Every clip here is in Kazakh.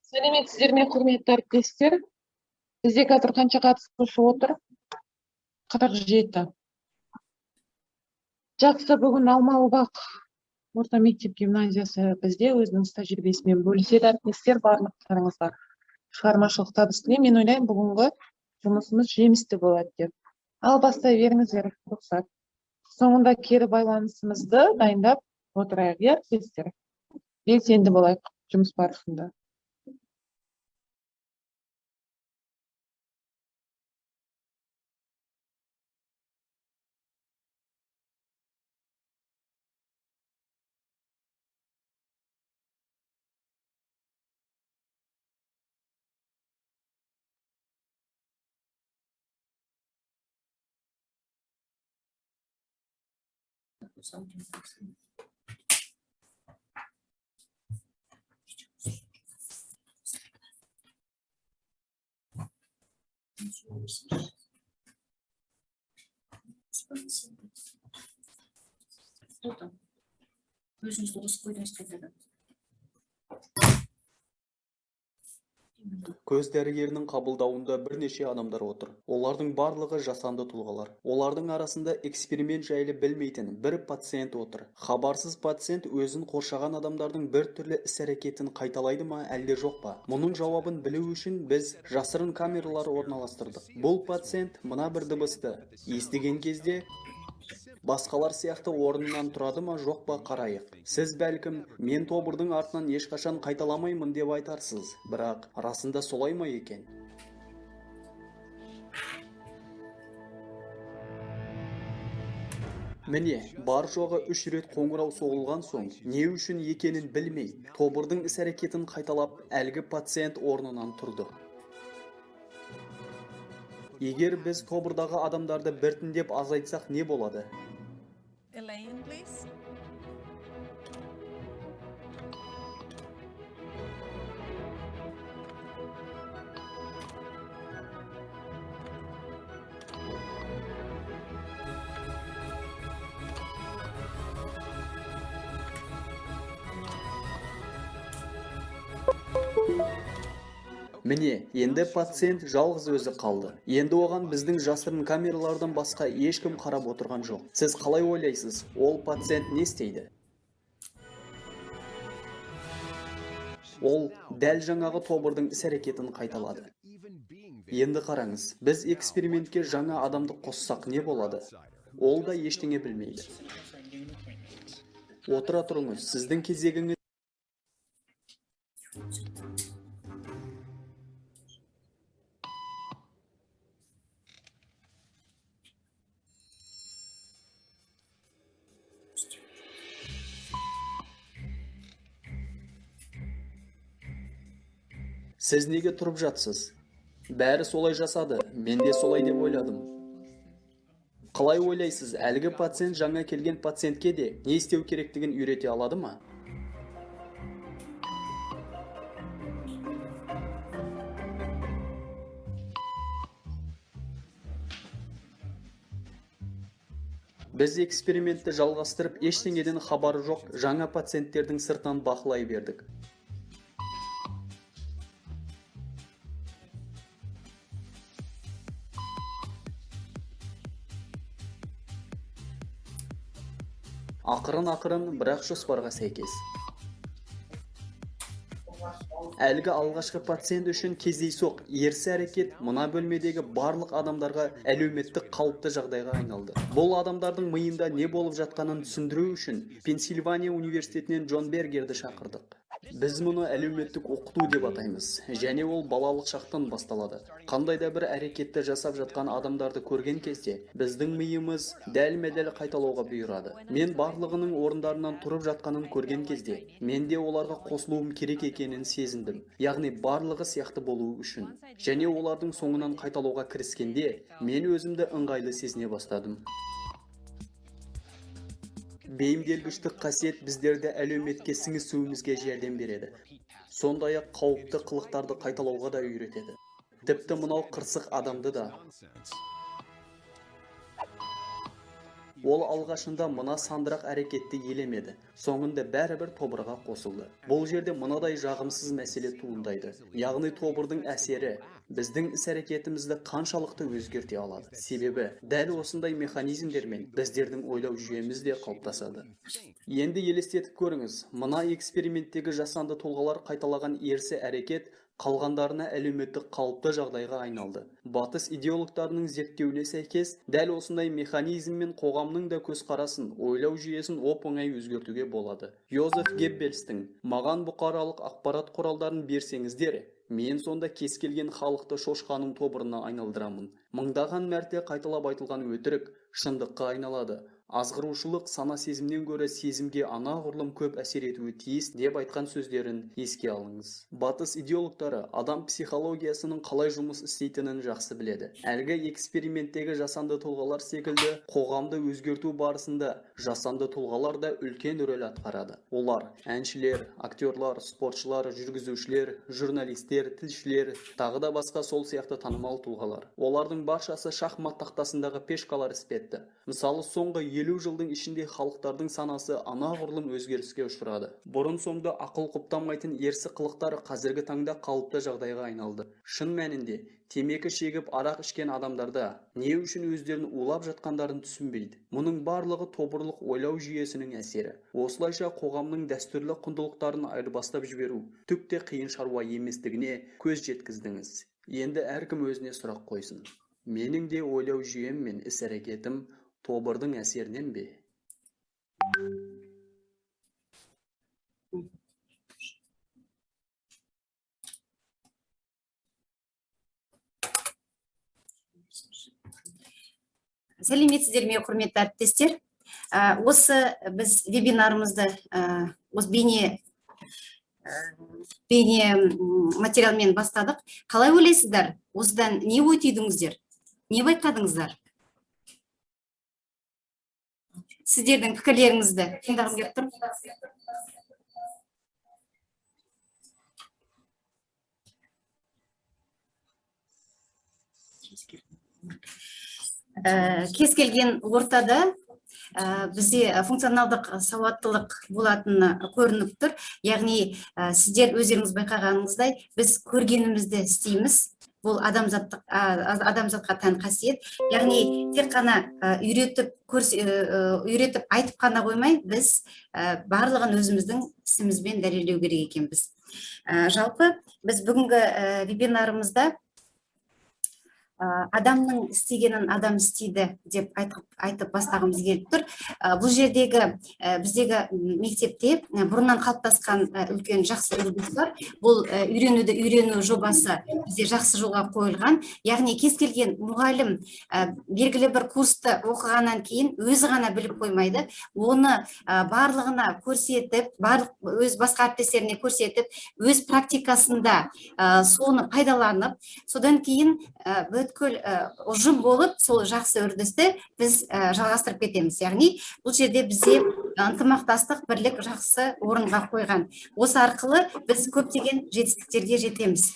Сәлеметсіздер ме, құрметті әріптестер? Бізде қазір қанша қатысушы отыр? 47. Жақсы, бүгін Алмалыбақ орта мектеп гимназиясы бізде өзінің тәжірибесімен бөліседі. Әріптестер, барлықтарыңызға шығармашылық табыс тілеймін. Мен ойлаймын, бүгінгі жұмысымыз жемісті болады деп. Ал бастай беріңіздер, рұқсат. Соңында кері байланысымызды дайындап отырайық, әріптестер. Белсенді болайық жұмыс барысында. Өзіңіз дұрыс қойдыңыз қайтадан. Көз дәрігерінің қабылдауында бірнеше адамдар отыр. Олардың барлығы жасанды тұлғалар. Олардың арасында эксперимент жайлы білмейтін бір пациент отыр. Хабарсыз пациент өзін қоршаған адамдардың бір түрлі іс-әрекетін қайталайды ма, әлде жоқ па? Мұның жауабын білу үшін біз жасырын камералар орналастырдық. Бұл пациент мына бір дыбысты естіген кезде басқалар сияқты орнынан тұрады ма, жоқ па, қарайық. Сіз бәлкім, мен тобырдың артынан ешқашан қайталамаймын деп айтарсыз, бірақ расында солай ма екен? Міне, бар жоғы 3 рет қоңырау соғылған соң, не үшін екенін білмей, тобырдың іс-әрекетін қайталап, әлгі пациент орнынан тұрды. Егер біз тобырдағы адамдарды біртіндеп азайтсақ не болады? Elaine, please. Міне, енді пациент жалғыз өзі қалды. Енді оған біздің жасырын камералардан басқа ешкім қарап отырған жоқ. Сіз қалай ойлайсыз, ол пациент не істейді? Ол дәл жаңағы тобырдың іс-әрекетін қайталады. Енді қараңыз, біз экспериментке жаңа адамды қоссақ не болады? Ол да ештеңе білмейді. Отыра тұрыңыз, сіздің кезегіңіз. Сіз неге тұрып жатсыз? Бәрі солай жасады, мен де солай деп ойладым. Қалай ойлайсыз, әлгі пациент жаңа келген пациентке де не істеу керектігін үйрете алады ма? Біз экспериментті жалғастырып, ештеңеден хабары жоқ жаңа пациенттердің сыртынан бақылай бердік. Ақырын, бірақ жоспарға сәйкес. Әлгі алғашқы пациент үшін кездейсоқ ерсі әрекет мына бөлмедегі барлық адамдарға әлеуметтік қалыпты жағдайға айналды. Бұл адамдардың миында не болып жатқанын түсіндіру үшін Пенсильвания университетінен Джон Бергерді шақырдық. Біз мұны әлеуметтік оқыту деп атаймыз, және ол балалық шақтан басталады. Қандай да бір әрекетті жасап жатқан адамдарды көрген кезде, біздің миымыз дәл-мәдәл қайталауға бұйырады. Мен барлығының орындарынан тұрып жатқанын көрген кезде, мен де оларға қосылуым керек екенін сезіндім. Яғни барлығы сияқты болуы үшін. Және олардың соңынан қайталауға кіріскенде, мен өзімді ыңғайлы сезіне бастадым. Бейімделгіштік қасиет біздерді әлеуметке сіңісуімізге жәрдем береді. Сондай-ақ қауіпті қылықтарды қайталауға да үйретеді. Тіпті мынау қырсық адамды да. Ол алғашында мына сандырақ әрекетті елемеді. Соңында бәрібір тобырға қосылды. Бұл жерде мынадай жағымсыз мәселе туындайды. Яғни тобырдың әсері біздің іс-әрекетімізді қаншалықты өзгерте алады. Себебі дәл осындай механизмдермен біздердің ойлау жүйеміз де қалыптасады. Енді елестетіп көріңіз, мына эксперименттегі жасанды тұлғалар қайталаған ерсі әрекет қалғандарына әлеуметтік қалыпты жағдайға айналды. Батыс идеологтарының зерттеуіне сәйкес, дәл осындай механизммен қоғамның да көзқарасын, ойлау жүйесін оп-оңай өзгертуге болады. Йозеф Геббельстің «Маған бұқаралық ақпарат құралдарын берсеңіздер, мен сонда кез келген халықты шошқаның тобырына айналдырамын. Мыңдаған мәрте қайталап айтылған өтірік шындыққа айналады. Азғырушылық сана сезімнен гөрі сезімге анағұрлым көп әсер етуі тиіс» деп айтқан сөздерін еске алыңыз. Батыс идеологтары адам психологиясының қалай жұмыс істейтінін жақсы біледі. Әлгі эксперименттегі жасанды тұлғалар секілді қоғамды өзгерту барысында жасанды тұлғалар да үлкен рөл атқарады. Олар әншілер, актерлар, спортшылар, жүргізушілер, журналистер, тілшілер, тағы да басқа сол сияқты танымал тұлғалар. Олардың баршасы шахмат тақтасындағы пешкалар іспетті. Мысалы, соңғы 50 жылдың ішінде халықтардың санасы анағұрлым өзгеріске ұшырады. Бұрын соңды ақыл құптамайтын ерсі қылықтар қазіргі таңда қалыпты жағдайға айналды. Шын мәнінде темекі шегіп арақ ішкен адамдарда не үшін өздерін улап жатқандарын түсінбейді. Мұның барлығы тобырлық ойлау жүйесінің әсері. Осылайша қоғамның дәстүрлі құндылықтарын айырбастап жіберу түк те қиын шаруа еместігіне көз жеткіздіңіз. Енді әркім өзіне сұрақ қойсын. Менің де ойлау жүйем мен іс-әрекетім тобырдың әсерінен бе? Сәлеметсіздер ме, құрметті әріптестер. Осы біз вебинарымызды осы бейне материалмен бастадық. Қалай ойлайсыздар? Осыдан не ой түйдіңіздер? Не байқадыңыздар? Сіздердің пікірлеріңізді тыңдағым келіп тұр. Кез келген ортада бізде функционалдық сауаттылық болатыны көрініп тұр. Яғни сіздер өздеріңіз байқағаныңыздай біз көргенімізді істейміз. Бұл адамзатқа тән қасиет. Яғни тек қана үйретіп айтып қана қоймай, біз барлығын өзіміздің ісімізбен дәлелдеу керек екенбіз. Жалпы біз бүгінгі вебинарымызда адамның істегенін адам істейді деп айтып бастағымыз келіп тұр. Бұл жердегі біздегі мектепте бұрыннан қалыптасқан үлкен жақсы үрдіс бар. Бұл үйрену жобасы бізде жақсы жолға қойылған. Яғни кез келген мұғалім белгілі бір курсты оқығаннан кейін өзі ғана біліп қоймайды. Оны барлығына көрсетіп, өз басқа әріптестеріне көрсетіп, өз практикасында соны пайдаланып, содан кейін бүткіл ұжым болып, сол жақсы үрдісті біз жалғастырып кетеміз. Яғни бұл жерде бізде ынтымақтастық, бірлік жақсы орынға қойған. Осы арқылы біз көптеген жетістіктерге жетеміз.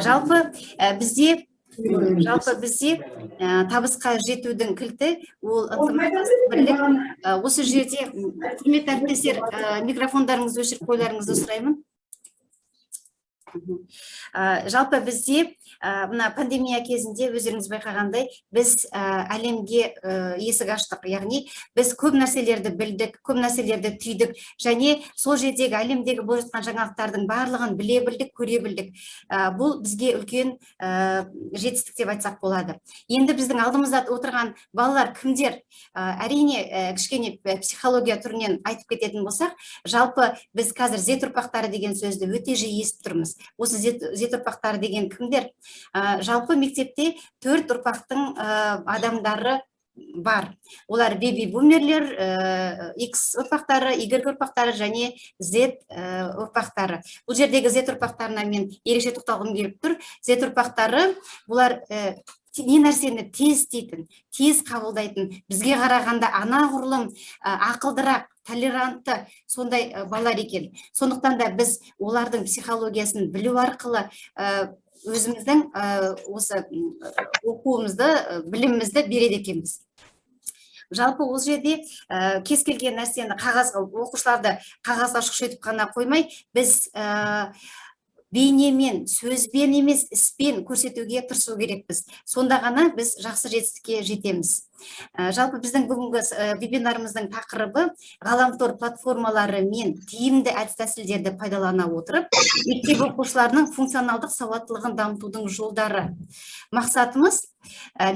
Жалпы бізде табысқа жетудің кілті ол ынтымақтастық, бірлік. Осы жерде құрметті әріптестер, микрофондарыңызды өшіріп қоюларыңызды сұраймын. Жалпы бізде мына пандемия кезінде өздеріңіз байқағандай біз әлемге есік аштық. Яғни біз көп нәрселерді білдік, көп нәрселерді түйдік, және сол жердегі әлемдегі болып жатқан жаңалықтардың барлығын біле білдік, көре білдік. Бұл бізге үлкен жетістік деп айтсақ болады. Енді біздің алдымызда отырған балалар кімдер? Әрине кішкене психология түрінен айтып кететін болсақ, жалпы біз қазір Z ұрпақтары деген сөзді өте жиі естіп тұрмыз. Осы Z ұрпақтары деген кімдер? Жалпы мектепте 4 ұрпақтың адамдары бар. Олар беби-бумерлер, X ұрпақтары, Y ұрпақтары және Z ұрпақтары. Бұл жердегі Z ұрпақтарына мен ерекше тоқталғым келіп тұр. Z ұрпақтары, бұлар не нәрсені тез істейтін, тез қабылдайтын, бізге қарағанда анағұрлым ақылдырақ, толерантты сондай балалар екен. Сондықтан да біз олардың психологиясын білу арқылы өзіміздің осы оқуымызды, білімімізді береді екенбіз. Жалпы ол жерде кез келген нәрсені қағазға, оқушыларды қағазға шұқшитып қана қоймай, біз бейнемен, сөзбен емес, іспен көрсетуге тырысу керекпіз. Сонда ғана біз жақсы жетістікке жетеміз. Жалпы біздің бүгінгі вебинарымыздың тақырыбы ғаламтор платформалары мен тиімді әдіс-тәсілдерді пайдалана отырып, мектеп оқушыларының функционалдық сауаттылығын дамытудың жолдары. Мақсатымыз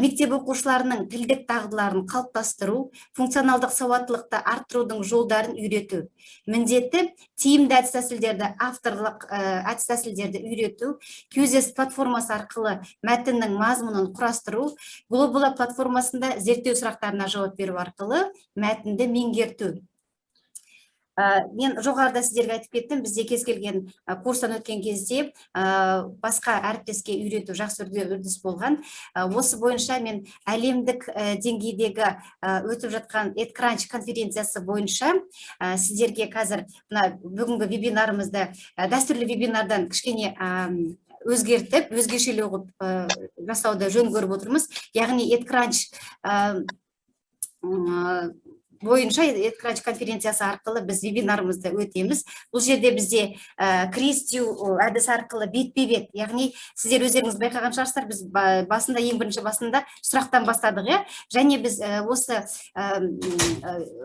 мектеп оқушыларының тілдік дағдыларын қалыптастыру, функционалдық сауаттылықты арттырудың жолдарын үйрету. Міндеті тиімді әдіс-тәсілдерді, авторлық әдіс-тәсілдерді үйрету, QZS платформасы арқылы мәтіннің мазмұнын құрастыру, Global платформасында зерттеу сұрақтарына жауап беру арқылы мәтінді меңгерту. Мен жоғарыда сіздерге айтып кеттім, бізде кез келген курстан өткен кезде басқа әріптеске үйрету жақсы үрдіс болған. Осы бойынша мен әлемдік деңгейдегі өтіп жатқан EdCrunch конференциясы бойынша сіздерге қазір бүгінгі вебинарымызды дәстүрлі вебинардан кішкене өзгертіп, өзгешелеу қылып жасауды жөн көріп отырмыз. Яғни EdCrunch бойынша EdCrunch конференциясы арқылы біз вебинарымызды өтеміз. Бұл жерде бізде Кристю әдіс арқылы бетпе-бет, яғни сіздер өздеріңіз байқаған шығарсыздар, біз басында, ең бірінші басында сұрақтан бастадық, және біз осы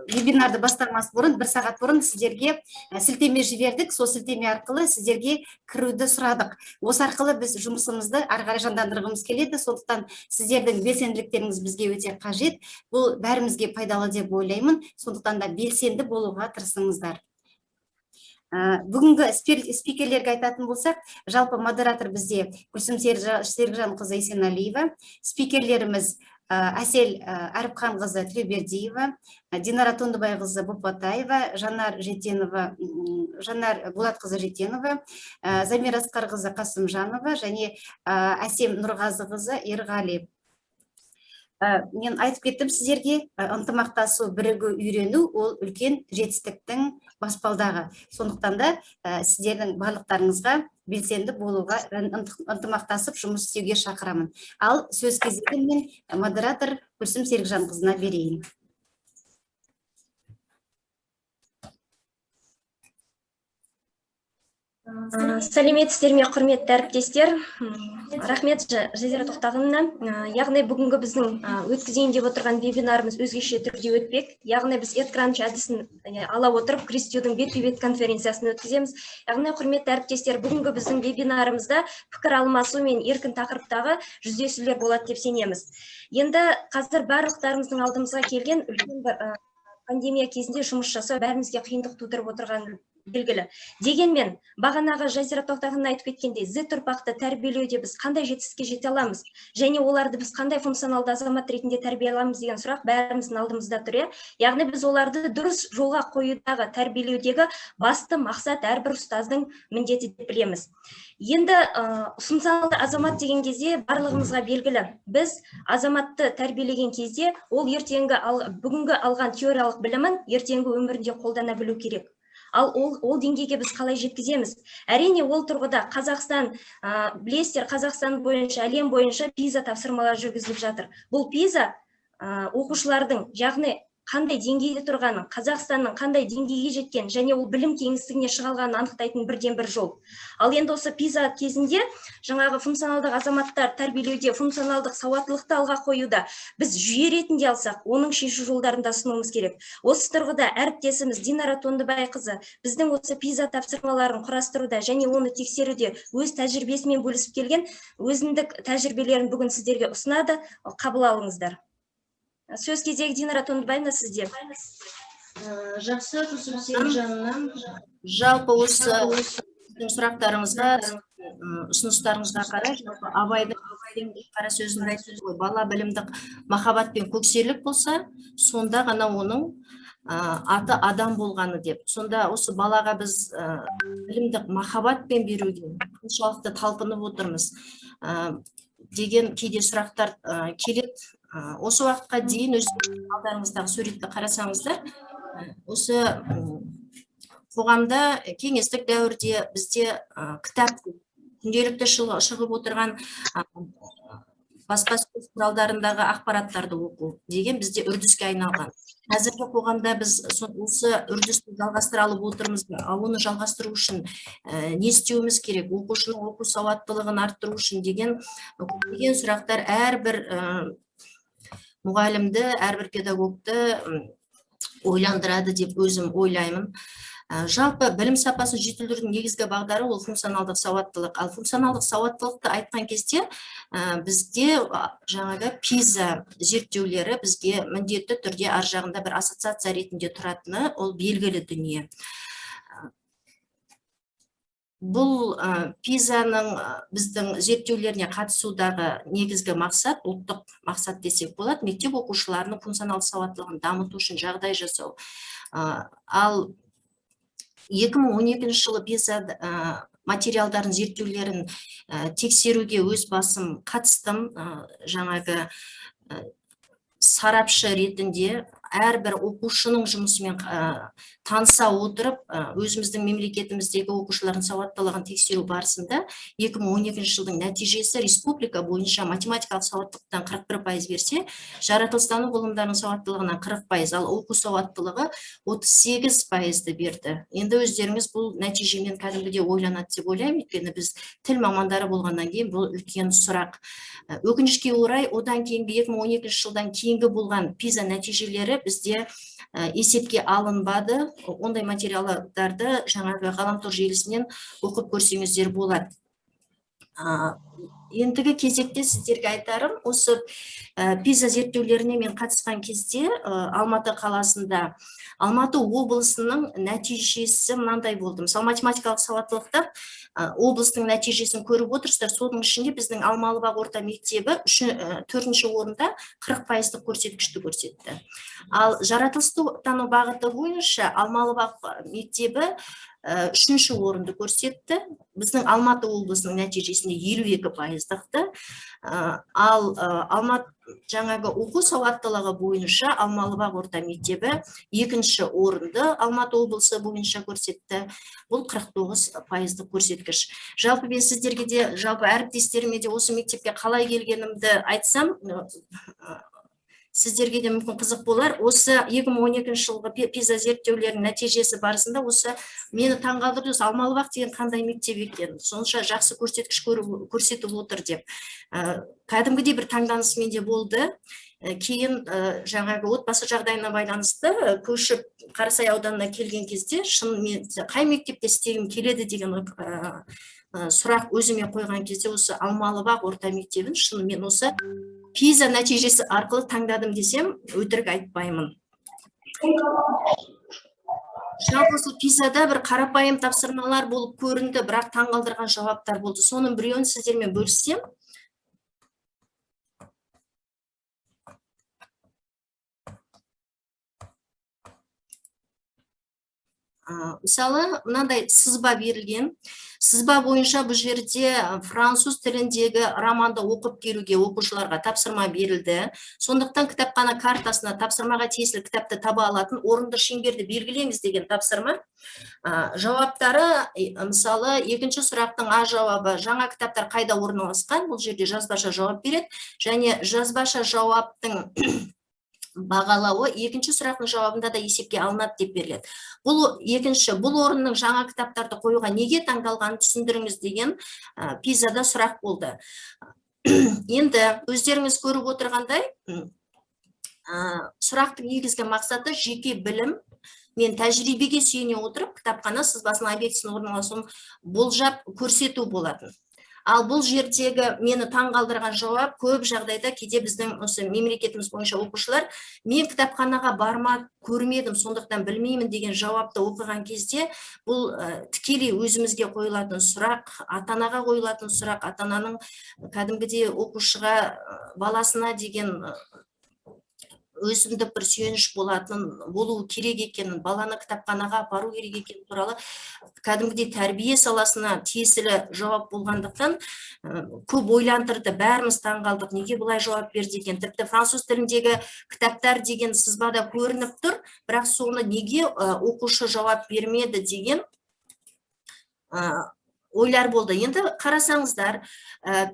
вебинарды бастамас бұрын, 1 сағат бұрын сіздерге сілтеме жібердік, сол сілтеме арқылы сіздерге кіруді сұрадық. Осы арқылы біз жұмысымызды ары қарай жандандырғымыз келеді, сондықтан сіздердің белсенділіктеріңіз бізге өте қажет. Бұл бәрімізге пайдалы деп ойлаймын. Сондықтан да белсенді болуға тырысыңыздар. Бүгінгі спикерлерге айтатын болсақ, жалпы модератор бізде Гүлсім Серікжанқызы Есенәлиева, спикерлеріміз Әсел Әріпханқызы Тілеубердиева, Динара Тондыбайқызы Бопатаева, Жанар Болатқызы Жетенова, Замир Асқарқызы Қасымжанова және Әсем Нұрғазықызы Ерғали. Мен айтып кеттім сіздерге, ынтымақтасу, бірігу, үйрену ол үлкен жетістіктің баспалдағы. Сондықтан да сіздердің барлықтарыңызға белсенді болуға, ынтымақтасып жұмыс істеуге шақырамын. Ал сөз кезегін мен модератор Гүлсім Серікжанқызына берейін. Сәлеметсіздер ме, құрметті әріптестер. Рахмет Жазира Тоқтағанына. Яғни бүгінгі біздің өткізейін деп отырған вебинарымыз өзгеше түрде өтпек. Яғни біз EdCrunch әдісін ала отырып, Кристюдің бет-бе-бет конференциясын өткіземіз. Яғни құрметті әріптестер, бүгінгі біздің вебинарымызда пікір алмасу мен еркін тақырыптағы жүздесулер болады деп сенеміз. Енді қазір барлықтарымыздың алдымызға келген үлкен бір пандемия кезінде жұмыс жасау бәрімізге қиындық тудырып отырған белгілі. Дегенмен, бағанағы Жазира Тоқтағанның айтып кеткендей, Z ұрпақты тәрбиелеуде біз қандай жетістікке жете аламыз, және оларды біз қандай функционалды азамат ретінде тәрбие аламыз деген сұрақ бәріміздің алдымызда тұр. Яғни біз оларды дұрыс жолға қоюдағы, тәрбиелеудегі басты мақсат әрбір ұстаздың міндеті деп білеміз. Енді функционалды азамат деген кезде барлығымызға белгілі. Біз азаматты тәрбиелеген кезде ол бүгінгі алған теориялық білімін ертеңгі өмірінде қолдана білу керек. Ал ол деңгейге біз қалай жеткіземіз? Әрине, ол тұрғыда Қазақстан, білесіздер, Қазақстан бойынша, әлем бойынша PISA тапсырмалар жүргізіліп жатыр. Бұл PISA оқушылардың, яғни қандай деңгейде тұрғанын, Қазақстанның қандай деңгейге жеткен, және ол білім кеңістігіне шығалғанын анықтайтын бірден бір жол. Ал енді осы PISA кезінде жаңағы функционалдық азаматтар тәрбиелеуде, функционалдық сауаттылықты алға қоюда біз жүйе ретінде алсақ, оның шешу жолдарын да ұсынуымыз керек. Осы тұрғыда әріптесіміз Динара Тондыбайқызы біздің осы PISA тапсырмаларын құрастыруда және оны тексеруде өз тәжірибесімен бөлісіп келген, өзіндік тәжірибелерін бүгін сіздерге ұсынады, қабыл алыңыздар. Сөз кезегі Динара Тондыбайқызы сізде. Жақсы, Гүлсім Серікжанынан. Жалпы осы сұрақтарыңызға, ұсыныстарыңызға қарай, Абайдың қара сөзін айтты ғой, бала білімдік махаббат пен көксерлік болса, сонда ғана оның аты адам болғаны деп. Сонда осы балаға біз білімдік махаббат пен беруге қаншалықты талпынып отырмыз. деген кейде сұрақтар келеді. Осы уақытқа дейін өз алдарыңыздағы суретті қарасаңыздар, осы қоғамда кеңестік дәуірде бізде кітап күнделікті шығып отырған баспасөз құралдарындағы ақпараттарды оқу деген бізде үрдіске айналған. Қазіргі қоғамда біз осы үрдісті жалғастыра алып отырмыз. Ал оны жалғастыру үшін не істеуіміз керек? Оқушының оқу сауаттылығын арттыру үшін деген сұрақтар әрбір мұғалімді, әрбір педагогты ойландырады деп өзім ойлаймын. Жалпы білім сапасын жетілдірудің негізгі бағдары ол функционалдық сауаттылық. Ал функционалдық сауаттылықты айтқан кезде бізде жаңағы PISA зерттеулері бізге міндетті түрде ар жағында бір ассоциация ретінде тұратыны ол белгілі дүние. Бұл PISA-ның біздің зерттеулеріне қатысудағы негізгі мақсат, ұлттық мақсат десек болады, мектеп оқушыларының функционалдық сауаттылығын дамыту үшін жағдай жасау. Ал 2012 жылы PISA материалдарын зерттеулерін тексеруге өз басым қатыстым. Жаңағы сарапшы ретінде әрбір оқушының жұмысымен таныса отырып, өзіміздің мемлекетіміздегі оқушылардың сауаттылығын тексеру барысында 2012 жылдың нәтижесі республика бойынша математикалық сауаттылықтан 41% берсе, жаратылыстану ғылымдарының сауаттылығынан 40%, ал оқу сауаттылығы 38%-ді берді. Енді өздеріңіз бұл нәтижемен кәдімгідей ойланады деп ойлаймын, өйткені біз тіл мамандары болғаннан кейін бұл үлкен сұрақ. Өкінішке орай, одан кейінгі 2012 жылдан кейінгі болған PISA нәтижелері бізде есепке алынбады. Ондай материалдарды жаңағы ғаламтор желісінен оқып көрсеңіздер болады. Ендігі кезекте сіздерге айтарым, осы PISA зерттеулеріне мен қатысқан кезде Алматы қаласында, Алматы облысының нәтижесі мынандай болды. Мысалы, математикалық сауаттылықта облыстың нәтижесін көріп отырсыздар, соның ішінде біздің Алмалыбақ орта мектебі 4-ші орында 40%-ық көрсеткішті көрсетті. Ал жаратылыстану бағыты бойынша Алмалыбақ мектебі 3-ші орынды көрсетті. Біздің Алматы облысының нәтижесінде 52%-ды. Ал жаңағы оқу сауаттылығы бойынша Алмалыбақ орта мектебі 2-ші орынды Алматы облысы бойынша көрсетті. Бұл 49%-ды көрсеткіш. Жалпы мен сіздерге де, жалпы әріптестеріме де осы мектепке қалай келгенімді айтсам, сіздерге де мүмкін қызық болар. Осы 2012 жылғы PISA зерттеулерінің нәтижесі барысында осы мені таңғалдырды, Алмалыбақ деген қандай мектеп екен, сонша жақсы көрсеткіш көрсетіп отыр деп. Кәдімгідей бір таңданыс менде болды. Кейін жаңағы отбасы жағдайына байланысты көшіп Қарасай ауданына келген кезде шынымен қай мектепте істегім келеді деген сұрақ өзіме қойған кезде осы Алмалыбақ орта мектебін шынымен осы PISA нәтижесі арқылы таңдадым десем, өтірік айтпаймын. Жалпы осы PISA-да бір қарапайым тапсырмалар болып көрінді, бірақ таңғалдырған жауаптар болды. Соның біреуін сіздермен бөліссем. Мысалы, мынандай сызба берілген. Сызба бойынша бұл жерде француз тіліндегі романды оқып келуге оқушыларға тапсырма берілді. Сондықтан кітапхана картасына тапсырмаға тиесілі кітапты таба алатын орынды шеңберді белгілеңіз деген тапсырма. Жауаптары, мысалы, екінші сұрақтың А жауабы, жаңа кітаптар қайда орналасқан? Бұл жерде жазбаша жауап береді. Және жазбаша жауаптың бағалауы екінші сұрақтың жауабында да есепке алынады деп беріледі. Бұл орынның жаңа кітаптарды қоюға неге таңдалғанын түсіндіріңіз деген PISA-да сұрақ болды. Енді өздеріңіз көріп отырғандай, сұрақтың негізгі мақсаты жеке білім мен тәжірибеге сүйене отырып, кітапхана сызбасының объектісінің орналасуын болжап көрсету болатын. Ал бұл жердегі мені таңғалдырған жауап көп жағдайда кейде біздің осы мемлекетіміз бойынша оқушылар мен кітапханаға барма көрмедім, сондықтан білмеймін деген жауапты оқыған кезде бұл тікелей өзімізге қойылатын сұрақ, ата-анаға қойылатын сұрақ, ата-ананың кәдімгідей оқушыға баласына деген өзіндік бір сүйеніш болуы керек екенін, баланы кітапханаға апару керек екені туралы кәдімгідей тәрбие саласына тиесілі жауап болғандықтан көп ойландырды, бәріміз таңғалдық, неге бұлай жауап берді екен. Тіпті француз тіліндегі кітаптар деген сызбада көрініп тұр, бірақ соны неге оқушы жауап бермеді деген ойлар болды. Енді қарасаңыздар,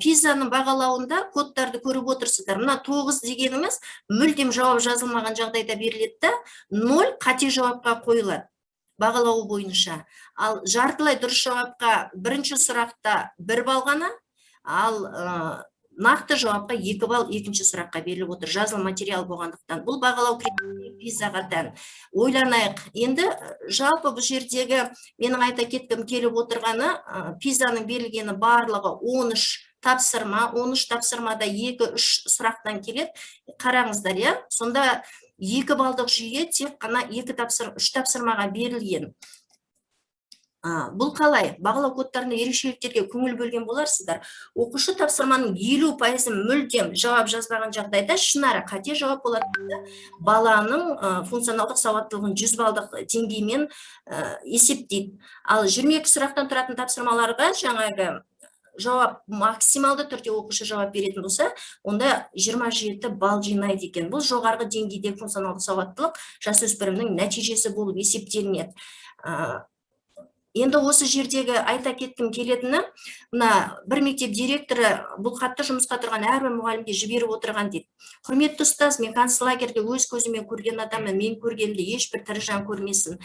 пизаның бағалауында кодтарды көріп отырсыздар. Мына 9 дегеніміз мүлдем жауап жазылмаған жағдайда беріледі, 0 қате жауапқа қойылады бағалауы бойынша. Ал жартылай дұрыс жауапқа бірінші сұрақта 1 балл ғана, ал нақты жауапқа 2 балл екінші сұраққа беріліп отыр, жазылым материал болғандықтан. Бұл бағалау критерийі пизаға тән. Ойланайық. Енді жалпы бұл жердегі менің айта кеткім келіп отырғаны, пизаның берілгені барлығы 13 тапсырма, 13 тапсырмада 2-3 сұрақтан келеді. Қараңыздар, иә? Сонда 2 балдық жүйе тек қана 3 тапсырмаға берілген. Бұл қалай? Бағалау кодтарында ерекшеліктерге көңіл бөлген боларсыздар. Оқушы тапсырманың 50% мүлдем жауап жазбаған жағдайда шынары қате жауап болады. Баланың функционалдық сауаттылығын 100 балдық деңгеймен есептейді. Ал 22 сұрақтан тұратын тапсырмаларға жаңағы жауап максималды түрде оқушы жауап беретін болса, онда 27 балл жинайды екен. Бұл жоғарғы деңгейдегі функционалдық сауаттылық жасөспірімнің нәтижесі болып есептелінеді. Енді осы жердегі айта кеткім келетіні, мына бір мектеп директоры бұл хатты жұмысқа тұрған әрбір мұғалімге жіберіп отырған дейді. Құрметті ұстаз, мен концлагерьде өз көзімен көрген адамын, мен көргенде ешбір тірі жан көрмесін.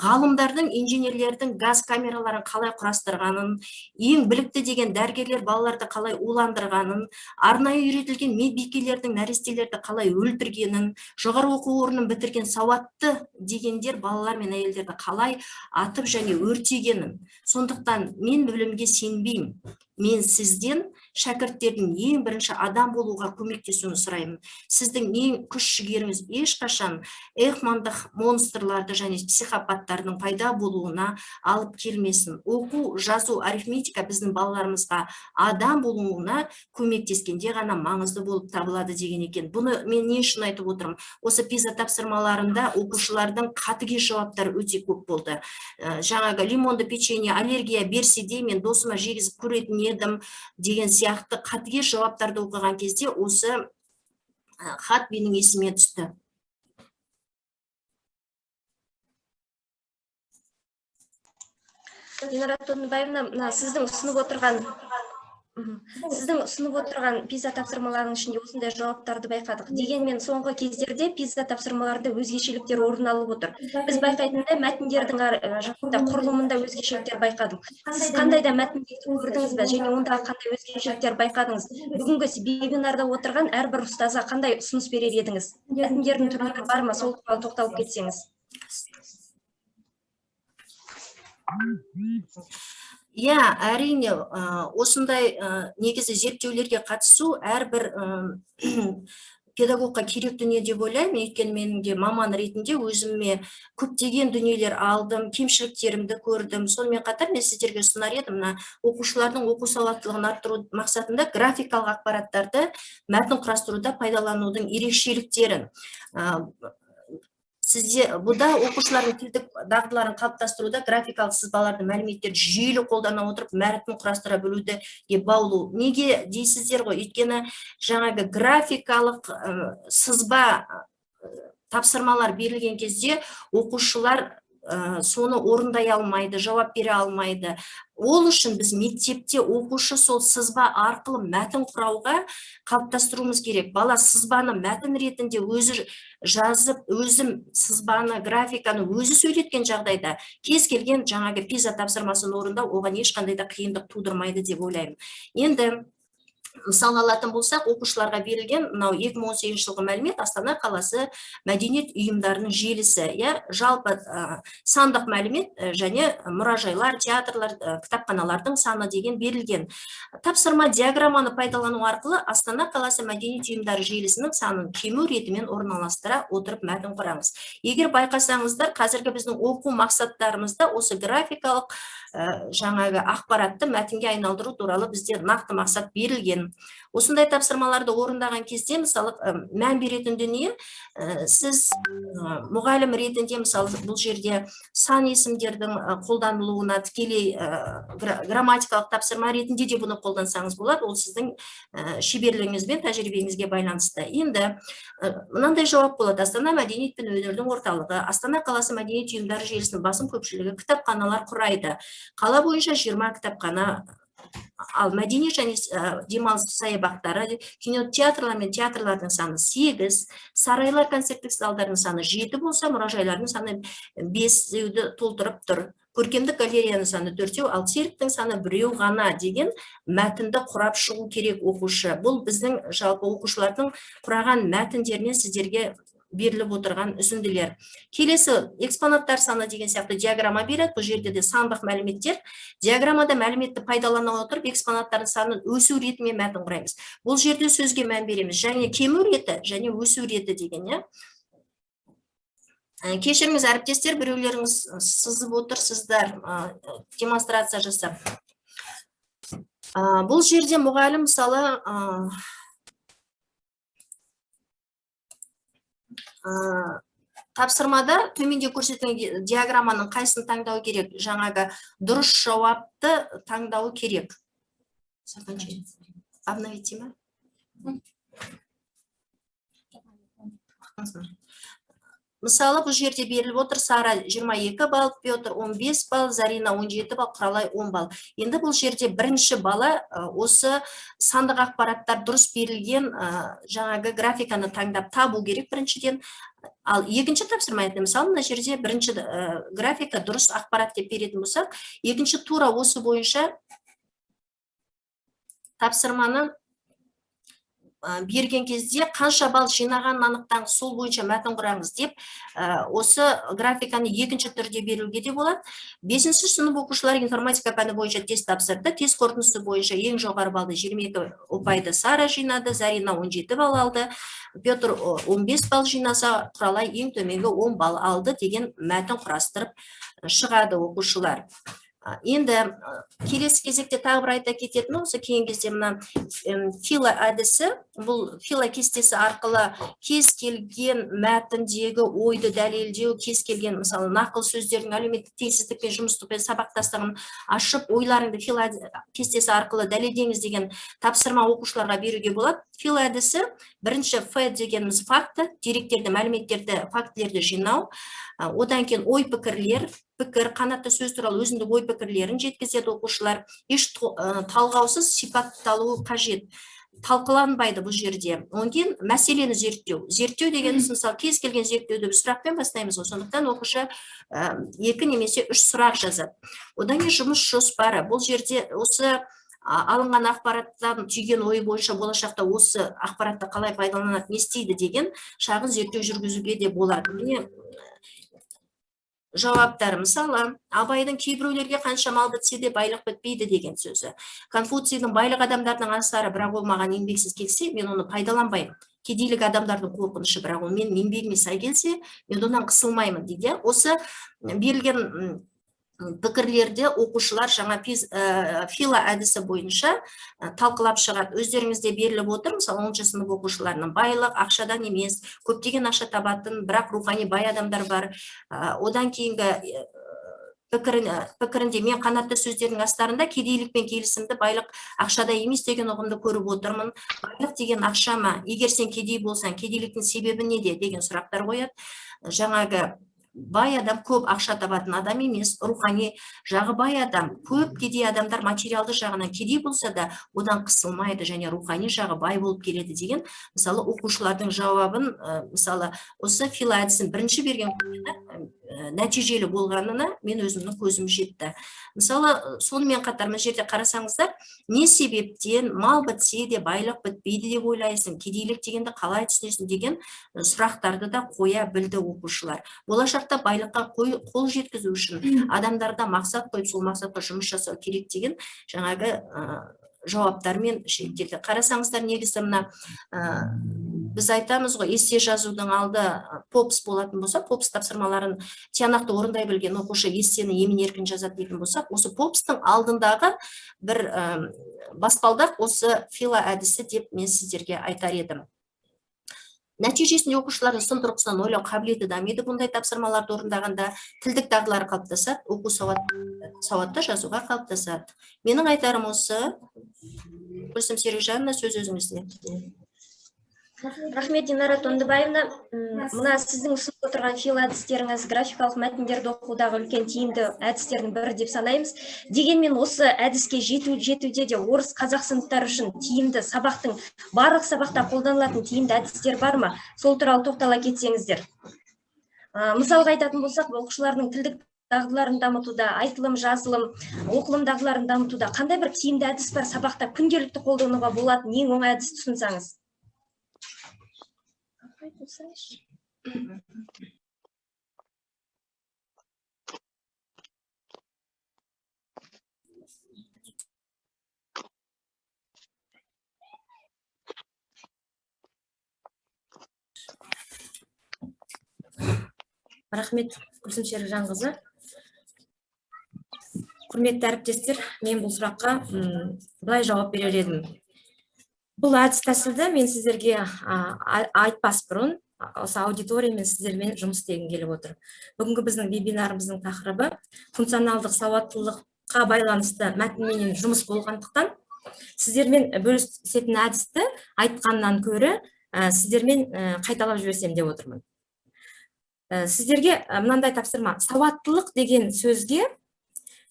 Ғалымдардың, инженерлердің газ камераларын қалай құрастырғанын, ең білікті деген дәрігерлер балаларды қалай уландырғанын, арнайы үйретілген медбикелердің нәрестелерді қалай өлтіргенін, жоғары оқу орнын бітірген сауатты дегендер балалар мен әйелдерді қалай атып және өртегенін. Сондықтан мен білімге сенбеймін. Мен сізден шәкірттердің ең бірінші адам болуға көмектесуін сұраймын. Сіздің ең күш жігеріңіз ешқашан эхмандық монстрларды және психопаттардың пайда болуына алып келмесін. Оқу, жазу, арифметика біздің балаларымызға адам болуына көмектескенде ғана маңызды болып табылады деген екен. Бұны мен не үшін айтып отырмын? Осы пиза тапсырмаларында оқушылардың қатыгез жауаптары өте көп болды. Жаңағы лимонды печенье аллергия берсе де мен досыма жегізіп көретін едім деген сияқты қатыгез жауаптарды оқыған кезде осы хат менің есіме түсті. Динара Тоныбаевна, сіздің ұсынып отырған пиза тапсырмаларының ішінде осындай жауаптарды байқадық. Дегенмен соңғы кездерде пиза тапсырмаларда өзгешеліктер орын алып отыр. Біз байқайтындай мәтіндердің жағында құрылымында өзгешеліктер байқадық. Сіз қандай да мәтіндерді көрдіңіз бе және ондағы қандай өзгешеліктер байқадыңыз? Бүгінгі вебинарда отырған әрбір ұстазға қандай ұсыныс берер едіңіз? Мәтіндердің түрлері бар ма? Сол туралы тоқталып кетсеңіз. Иә, әрине, осындай негізі зерттеулерге қатысу әрбір педагогқа керек дүние деп ойлаймын. Өйткені менің де маман ретінде өзіме көптеген дүниелер алдым, кемшіліктерімді көрдім. Сонымен қатар мен сіздерге ұсынар едім, оқушылардың оқу сауаттылығын арттыру мақсатында графикалық ақпараттарды мәтін құрастыруда пайдаланудың ерекшеліктерін. Бұда оқушылардың тілдік дағдыларын қалыптастыруда графикалық сызбаларды мәліметтерді жүйелі қолдана отырып мәтін құрастыра білуді баулу. Неге дейсіздер ғой? Өйткені жаңағы графикалық сызба тапсырмалар берілген кезде оқушылар соны орындай алмайды, жауап бере алмайды. Ол үшін біз мектепте оқушы сол сызба арқылы мәтін құрауға қалыптастыруымыз керек. Бала сызбаны мәтін ретінде өзі жазып, өзім сызбаны, графиканы өзі сөйлеткен жағдайда кез келген жаңағы пиза тапсырмасын орындау оған ешқандай да қиындық тудырмайды деп ойлаймын. Енді мысал алатын болсақ, оқушыларға берілген 2018 жылғы мәлімет Астана қаласы мәдениет ұйымдарының желісі. Жалпы сандық мәлімет және мұражайлар, театрлар, кітапханалардың саны деген берілген. Тапсырма диаграмманы пайдалану арқылы Астана қаласы мәдениет ұйымдары желісінің санын кему ретімен орналастыра отырып мәтін құрамыз. Егер байқасаңыздар, қазіргі біздің оқу мақсаттарымызда осы графикалық жаңағы ақпаратты мәтінге айналдыру туралы бізде нақты мақсат берілген. екен. Осындай тапсырмаларды орындаған кезде мысалы мән беретін дүние, сіз мұғалім ретінде мысалы бұл жерде сан есімдердің қолданылуына тікелей грамматикалық тапсырма ретінде де бұны қолдансаңыз болады, ол сіздің шеберлігіңіз бен тәжірибеңізге байланысты. Енді мынандай жауап болады: Астана мәдениет пен өнердің орталығы, Астана қаласы мәдениет ұйымдары желісінің басым көпшілігі кітапханалар құрайды. Қала бойынша 20 кітапхана, ал мәдени және демалыс саябақтары, кинотеатрлар мен театрлардың саны 8, сарайлар, концерттік залдардың саны 7 болса, мұражайлардың саны 5-ді толтырып тұр. Көркемдік галереяның саны 4, ал цирктің саны 1 ғана деген мәтінді құрап шығу керек оқушы. Бұл біздің жалпы оқушылардың құраған мәтіндерінен сіздерге беріліп отырған үзінділер. Келесі экспонаттар саны деген сияқты диаграмма береді. Бұл жерде де сандық мәліметтер. Диаграммада мәліметті пайдалана отырып, экспонаттардың санын өсу ретімен мәтін құраймыз. Бұл жерде сөзге мән береміз. Және кему реті, және өсу реті деген. Кешіріңіз әріптестер, біреулеріңіз сызып отырсыздар, демонстрация жасап. Бұл жерде мұғалім мысалы тапсырмада төменде көрсетілген диаграмманың қайсысын таңдау керек? Жаңағы дұрыс жауапты таңдау керек. Обновите ме? Мысалы, бұл жерде беріліп отыр: Сара 22 балл, Петр 15 балл, Зарина 17 балл, Құралай 10 балл. Енді бұл жерде бірінші бала осы сандық ақпараттар дұрыс берілген жаңағы графиканы таңдап табу керек біріншіден. Ал екінші тапсырма айтты, мысалы, мына жерде бірінші графика дұрыс ақпарат деп беретін болсақ, екінші тура осы бойынша тапсырманы берген кезде қанша балл жинағанын анықтаңыз, сол бойынша мәтін құраңыз деп осы графиканы екінші түрде беруге де болады. 5-ші сынып оқушылары информатика пәні бойынша тест тапсырды. Тест қорытындысы бойынша ең жоғары балды 22 ұпайды Сара жинады, Зарина 17 балл алды, Петр 15 балл жинаса, Құралай ең төменгі 10 балл алды деген мәтін құрастырып шығады оқушылар. Енді келесі кезекте тағы бір айта кететін осы кейін кезде мына фила әдісі, бұл фила кестесі арқылы кез келген мәтіндегі ойды дәлелдеу, кез келген мысалы нақыл сөздердің әлеуметтік теңсіздік пен жұмыстық сабақтастығын ашып, ойларыңды фила кестесі арқылы дәлелдеңіз деген тапсырма оқушыларға беруге болады. Фила әдісі бірінші Ф дегеніміз факті, деректерді, мәліметтерді, фактілерді жинау, одан кейін ой пікірлер, пікір, қанатты сөз туралы өзіндік ой пікірлерін жеткізеді оқушылар. Еш талғаусыз сипатталуы қажет. Талқыланбайды бұл жерде. Онан кейін мәселені зерттеу. Зерттеу дегеніміз мысалы кез келген зерттеуді біз сұрақпен бастаймыз. Сондықтан оқушы 2 немесе 3 сұрақ жазады. Одан кейін жұмыс жоспары. Бұл жерде осы алынған ақпараттан түйген ой бойынша болашақта осы ақпаратты қалай пайдаланады, не істейді деген шағын зерттеу жүргізуге де болады. Міне жауаптар, мысалы, Абайдың кейбіреулерге қанша мал бітсе де байлық бітпейді деген сөзі. Конфуцийдің байлық адамдардың астары, бірақ ол маған еңбексіз келсе, мен оны пайдаланбаймын. Кедейлік адамдардың қорқынышы, бірақ ол мен еңбегіме сай келсе, мен онан қысылмаймын дейді. Осы берілген пікірлерде оқушылар жаңа фила әдісі бойынша талқылап шығады. Өздеріңізде беріліп отыр, мысалы 10-шы сынып оқушыларының байлық ақшадан емес, көптеген ақша табатын, бірақ рухани бай адамдар бар. Одан кейінгі пікірінде мен қанатты сөздердің астарында кедейлік пен келісімді байлық ақшада емес деген ұғымды көріп отырмын. Байлық деген ақша ма? Егер сен кедей болсаң, кедейліктің себебі неде деген сұрақтар қояды. Жаңағы бай адам көп ақша табатын адам емес, рухани жағы бай адам. Көп кедей адамдар материалды жағынан кедей болса да, одан қысылмайды және рухани жағы бай болып келеді деген, мысалы, оқушылардың жауабын, мысалы, осы фила әдісін бірінші берген нәтижелі болғанына мен өзімнің көзім жетті. Мысалы, сонымен қатар мына жерде қарасаңыздар, не себептен мал бітсе де байлық бітпейді деп ойлайсың, кедейлік дегенді қалай түсінесің деген сұрақтарды да қоя білді оқушылар. Болашақта байлыққа қол жеткізу үшін адамдарда мақсат қойып, сол мақсатқа жұмыс жасау керек деген жаңағы жауаптармен шектелді. Қарасаңыздар, негізі мына біз айтамыз ғой, эссе жазудың алды попс болатын болса, попс тапсырмаларын тиянақты орындай білген оқушы эссені емін еркін жазады дейтін болсақ, осы попстың алдындағы бір баспалдақ осы фила әдісі деп мен сіздерге айтар едім. Нәтижесінде оқушылардың сын тұрғысынан ойлау қабілеті дамиды. Бұндай тапсырмаларды орындағанда тілдік дағдылары қалыптасады, оқу сауатты жазуға қалыптасады. Менің айтарым осы. Гүлсім Серікжанова, сөз өзіңізде. Рахмет, Динара Тондыбаевна. Мына сіздің ұсынып отырған фил әдістеріңіз графикалық мәтіндерді оқудағы үлкен тиімді әдістердің бірі деп санаймыз. Дегенмен осы әдіске жетуде де орыс қазақ сыныптары үшін тиімді сабақтың барлық сабақта қолданылатын тиімді әдістер бар ма? Сол туралы тоқтала кетсеңіздер. Мысалға айтатын болсақ, оқушылардың тілдік дағдыларын дамытуда, айтылым, жазылым, оқылым дағдыларын дамытуда қандай бір тиімді әдіс бар сабақта күнделікті қолдануға болатын ең оңай әдісті ұсынсаңыз? Рахмет, Гүлсім Серікжанқызы. Құрметті әріптестер, мен бұл сұраққа былай жауап берер едім. Бұл әдіс тәсілді мен сіздерге айтпас бұрын, осы аудиториямен сіздермен жұмыс істегім келіп отыр. Бүгінгі біздің вебинарымыздың тақырыбы функционалдық сауаттылыққа байланысты мәтінменен жұмыс болғандықтан, сіздермен бөлісетін әдісті айтқаннан көрі сіздермен қайталап жіберсем деп отырмын. Сіздерге мынандай тапсырма, сауаттылық деген сөзге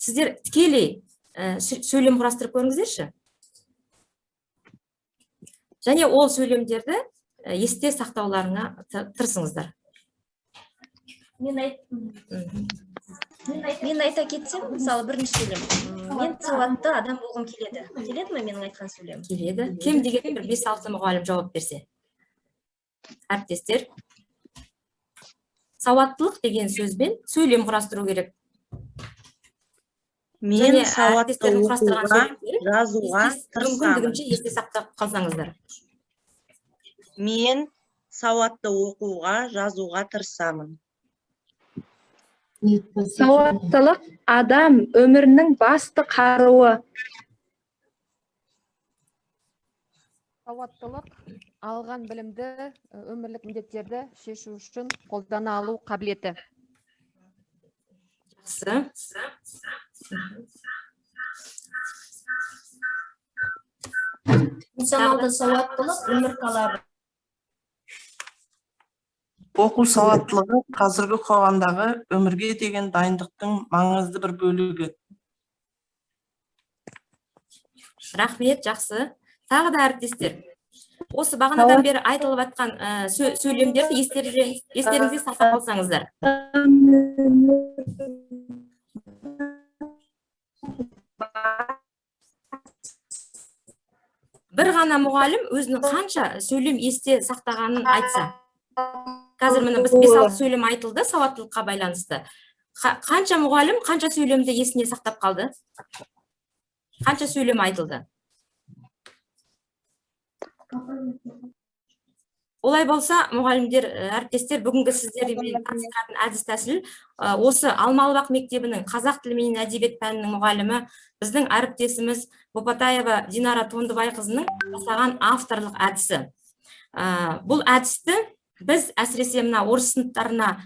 сіздер тікелей сөйлем құрастырып көріңіздерші. Және ол сөйлемдерді есте сақтауларыңа тырысыңыздар. Мен айта кетсем, мысалы бірінші сөйлем. Мен сауатты адам болғым келеді. Келеді ме менің айтқан сөйлем? Келеді. Кем деген бір 5-6 мұғалім жауап берсе. Әріптестер, сауаттылық деген сөзбен сөйлем құрастыру керек. Мен сауатты оқуға, жазуға тырысамын. Есте сақтап қалсаңыздар. Мен сауатты оқуға, жазуға тырысамын. Сауаттылық адам өмірінің басты қаруы. Сауаттылық алған білімді өмірлік міндеттерді шешу үшін қолдана алу қабілеті. Жақсы. Функционалды сауаттылық өмір талабы. Оқу сауаттылығы қазіргі қоғамдағы өмірге деген дайындықтың маңызды бір бөлігі. Рахмет, жақсы. Тағы да әріптестер. Осы бағанадан бері айтылып жатқан сөйлемдерді естеріңізде сақтап қалсаңыздар. Бір ғана мұғалім өзінің қанша сөйлем есте сақтағанын айтса. Қазір міне біз 5-6 сөйлем айтылды сауаттылыққа байланысты. Қанша мұғалім қанша сөйлемді есіне сақтап қалды? Қанша сөйлем айтылды? Олай болса, мұғалімдер, әріптестер, бүгінгі сіздермен таныстыратын әдіс тәсіл осы Алмалыбақ мектебінің қазақ тілі мен әдебиет пәнінің мұғалімі, біздің әріптесіміз Бопатаева Динара Тондыбайқызының жасаған авторлық әдісі. Бұл әдісті біз әсіресе мына орыс сыныптарына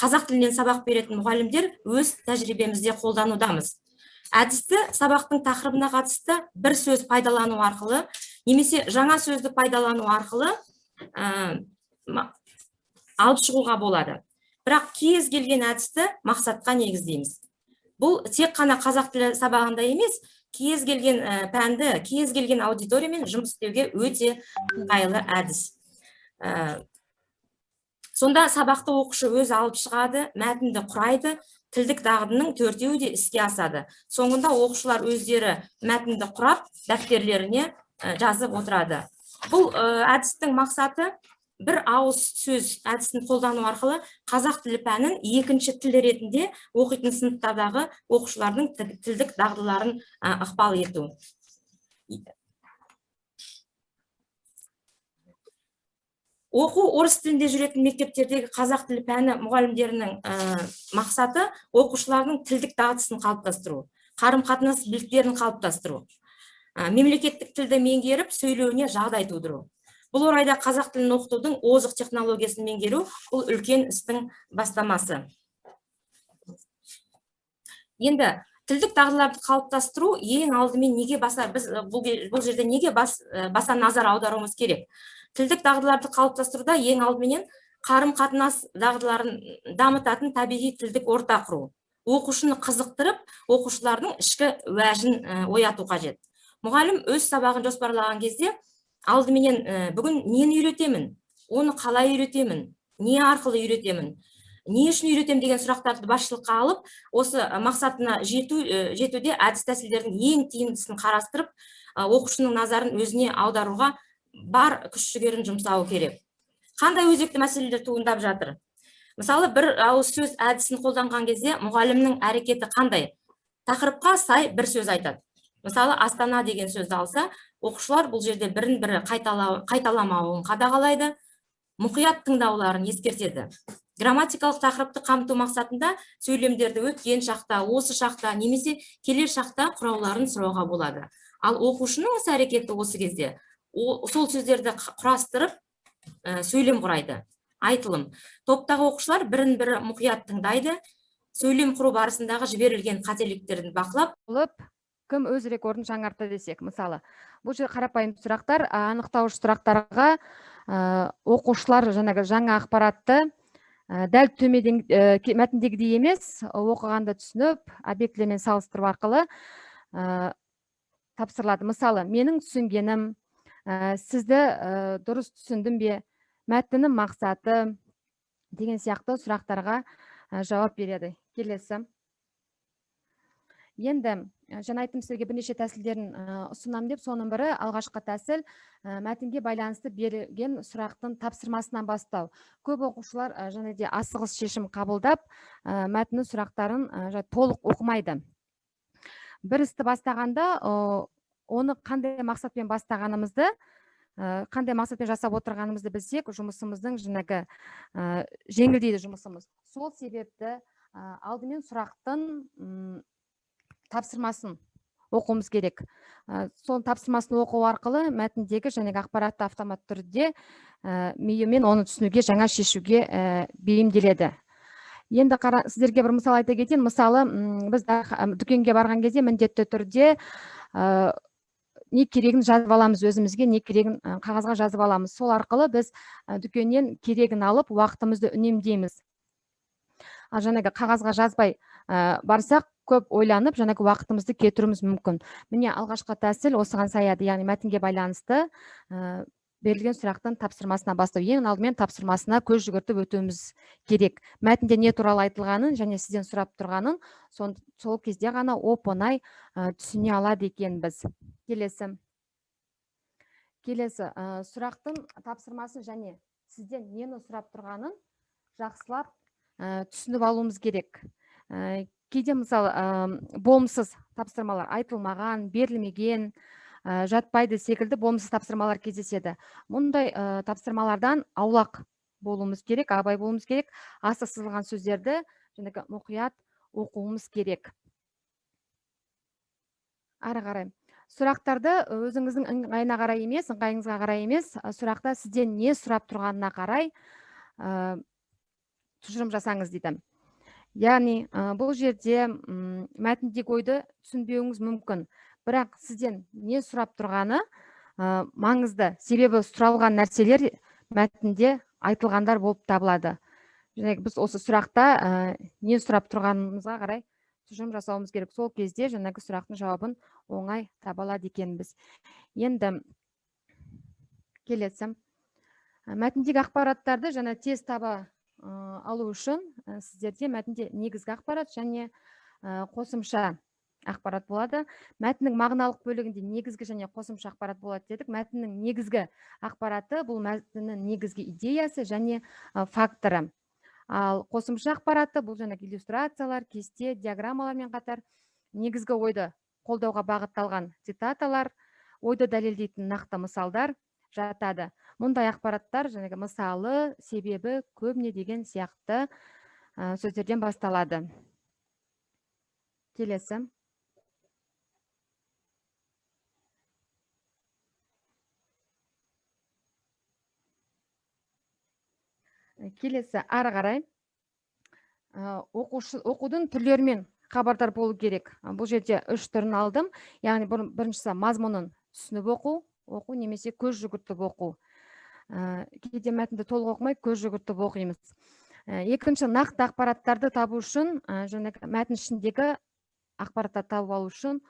қазақ тілінен сабақ беретін мұғалімдер өз тәжірибемізде қолданудамыз. Әдісті сабақтың тақырыбына қатысты бір сөз пайдалану арқылы, немесе жаңа сөзді пайдалану арқылы алып шығуға болады. Бірақ кез келген әдісті мақсатқа негіздейміз. Бұл тек қана қазақ тілі сабағында емес, кез келген пәнді, кез келген аудиториямен жұмыс істеуге өте ыңғайлы әдіс. Сонда сабақты оқушы өзі алып шығады, мәтінді құрайды, тілдік дағдының 4-еуі де іске асады. Соңында оқушылар өздері мәтінді құрап, дәптерлеріне жазып отырады. Бұл әдістің мақсаты бір ауыз сөз әдісін қолдану арқылы қазақ тілі пәнін екінші тіл ретінде оқитын сыныптардағы оқушылардың тілдік дағдыларын ықпал ету. орыс тілінде жүретін мектептердегі қазақ тілі пәні мұғалімдерінің мақсаты оқушылардың тілдік дағдысын қалыптастыру, қарым-қатынас біліктерін қалыптастыру, мемлекеттік тілді меңгеріп сөйлеуіне жағдай тудыру. Бұл орайда қазақ тілін оқытудың озық технологиясын меңгеру бұл үлкен істің бастамасы. Енді тілдік дағдыларды қалыптастыру ең алдымен неге біз бұл жерде неге баса назар аударуымыз керек? Тілдік дағдыларды қалыптастыруда ең алдымен қарым-қатынас дағдыларын дамытатын табиғи тілдік орта құру. Оқушыны қызықтырып, оқушылардың ішкі уәжін ояту қажет. Мұғалім өз сабағын жоспарлаған кезде алдыменен бүгін нені үйретемін, оны қалай үйретемін, не арқылы үйретемін, не үшін үйретемін деген сұрақтарды басшылыққа алып, осы мақсатына жетуде әдіс тәсілдердің ең тиімдісін қарастырып, оқушының назарын өзіне аударуға бар күш-жігерін жұмсауы керек. Қандай өзекті мәселелер туындап жатыр? Мысалы, бір ауыз сөз әдісін қолданған кезде мұғалімнің әрекеті қандай? Тақырыпқа сай бір сөз айтады. Мысалы, Астана деген сөзді алса, оқушылар бұл жерде бірін-бірі қайталамауын қадағалайды, мұқият тыңдауларын ескертеді. Грамматикалық тақырыпты қамту мақсатында сөйлемдерді өткен шақта, осы шақта, немесе келер шақта құрауларын сұрауға болады. Ал оқушының іс әрекеті осы кезде сол сөздерді құрастырып сөйлем құрайды. Айтылым. Топтағы оқушылар бірін-бірі мұқият тыңдайды, сөйлем құру барысындағы жіберілген қателіктерін бақылап, кім өз рекордын жаңартты десек, мысалы, бұл жерде қарапайым сұрақтар, анықтауыш сұрақтарға оқушылар жаңа ақпаратты дәл төмеден мәтіндегідей емес, оқығанды түсініп, объектілермен салыстыру арқылы тапсырылады. Мысалы, менің түсінгенім, сізді дұрыс түсіндім бе, мәтіннің мақсаты деген сияқты сұрақтарға жауап береді. Келесі. Енді жаңа айттым сізге бірнеше тәсілдерін ұсынамын деп, соның бірі алғашқы тәсіл мәтінге байланысты берілген сұрақтың тапсырмасынан бастау. Көп оқушылар және де асығыс шешім қабылдап, мәтіннің сұрақтарын толық оқымайды. Бір істі бастағанда, оны қандай мақсатпен бастағанымызды, қандай мақсатпен жасап отырғанымызды білсек, жұмысымыздың жеңілдейді жұмысымыз. Сол себепті алдымен сұрақтың тапсырмасын оқуымыз керек. Сол тапсырмасын оқу арқылы мәтіндегі және ақпаратты автомат түрде миымен оны түсінуге, жаңа шешуге бейімделеді. Енді сіздерге бір мысал айта кетейін. Мысалы, біз дүкенге барған кезде міндетті түрде не керегін жазып аламыз өзімізге, не керегін қағазға жазып аламыз. Сол арқылы біз дүкеннен керегін алып, уақытымызды үнемдейміз. Жаңағы қағазға жазбай барсақ, көп ойланып, жаңағы уақытымызды кетіруіміз мүмкін. Міне алғашқы тәсіл осыған саяды, яғни мәтінге байланысты берілген сұрақтың тапсырмасына бастау. Ең алдымен тапсырмасына көз жүгіртіп өтуіміз керек. Мәтінде не туралы айтылғанын және сізден сұрап тұрғанын сол кезде ғана оп-оңай түсіне алады екенбіз. Келесі. Сұрақтың тапсырмасын және сізден нені сұрап тұрғанын жақсылап түсініп алуымыз керек. Кейде мысалы болымсыз тапсырмалар, айтылмаған, берілмеген, жатпайды секілді болымсыз тапсырмалар кездеседі. Мұндай тапсырмалардан аулақ болуымыз керек, абай болуымыз керек. Асық сызылған сөздерді мұқият оқуымыз керек. Ары қарай. Сұрақтарды өзіңіздің ыңғайына қарай емес, ыңғайыңызға қарай емес, сұрақта сізден не сұрап тұрғанына қарай тұжырым жасаңыз дейді. Яғни, бұл жерде мәтіндегі ойды түсінбеуіңіз мүмкін. Бірақ сізден не сұрап тұрғаны маңызды. Себебі сұралған нәрселер мәтінде айтылғандар болып табылады. Біз осы сұрақта не сұрап тұрғанымызға қарай тұжырым жасауымыз керек. Сол кезде жаңағы сұрақтың жауабын оңай таба алады екенбіз. Енді келесі. Мәтіндегі ақпараттарды жаңа тез таба алу үшін сіздерде мәтінде негізгі ақпарат және қосымша ақпарат болады. Мәтіннің мағыналық бөлігінде негізгі және қосымша ақпарат болады дедік. Мәтіннің негізгі ақпараты бұл мәтіннің негізгі идеясы және факторы. Ал қосымша ақпараты бұл жаңағы иллюстрациялар, кесте, диаграммалармен қатар негізгі ойды қолдауға бағытталған цитаталар, ойды дәлелдейтін нақты мысалдар жатады. Мұндай ақпараттар жаңағы мысалы, себебі, көбіне деген сияқты сөздерден басталады. Келесі. Келесі ары қарай оқудың түрлерімен хабардар болу керек. Бұл жерде 3 түрін алдым. Яғни біріншісі мазмұнын түсініп оқу немесе көз жүгіртіп оқу. Кейде мәтінді толық оқымай көз жүгіртіп оқимыз. Екінші, нақты ақпараттарды табу үшін, мәтін ішіндегі ақпаратты тауып алу үшін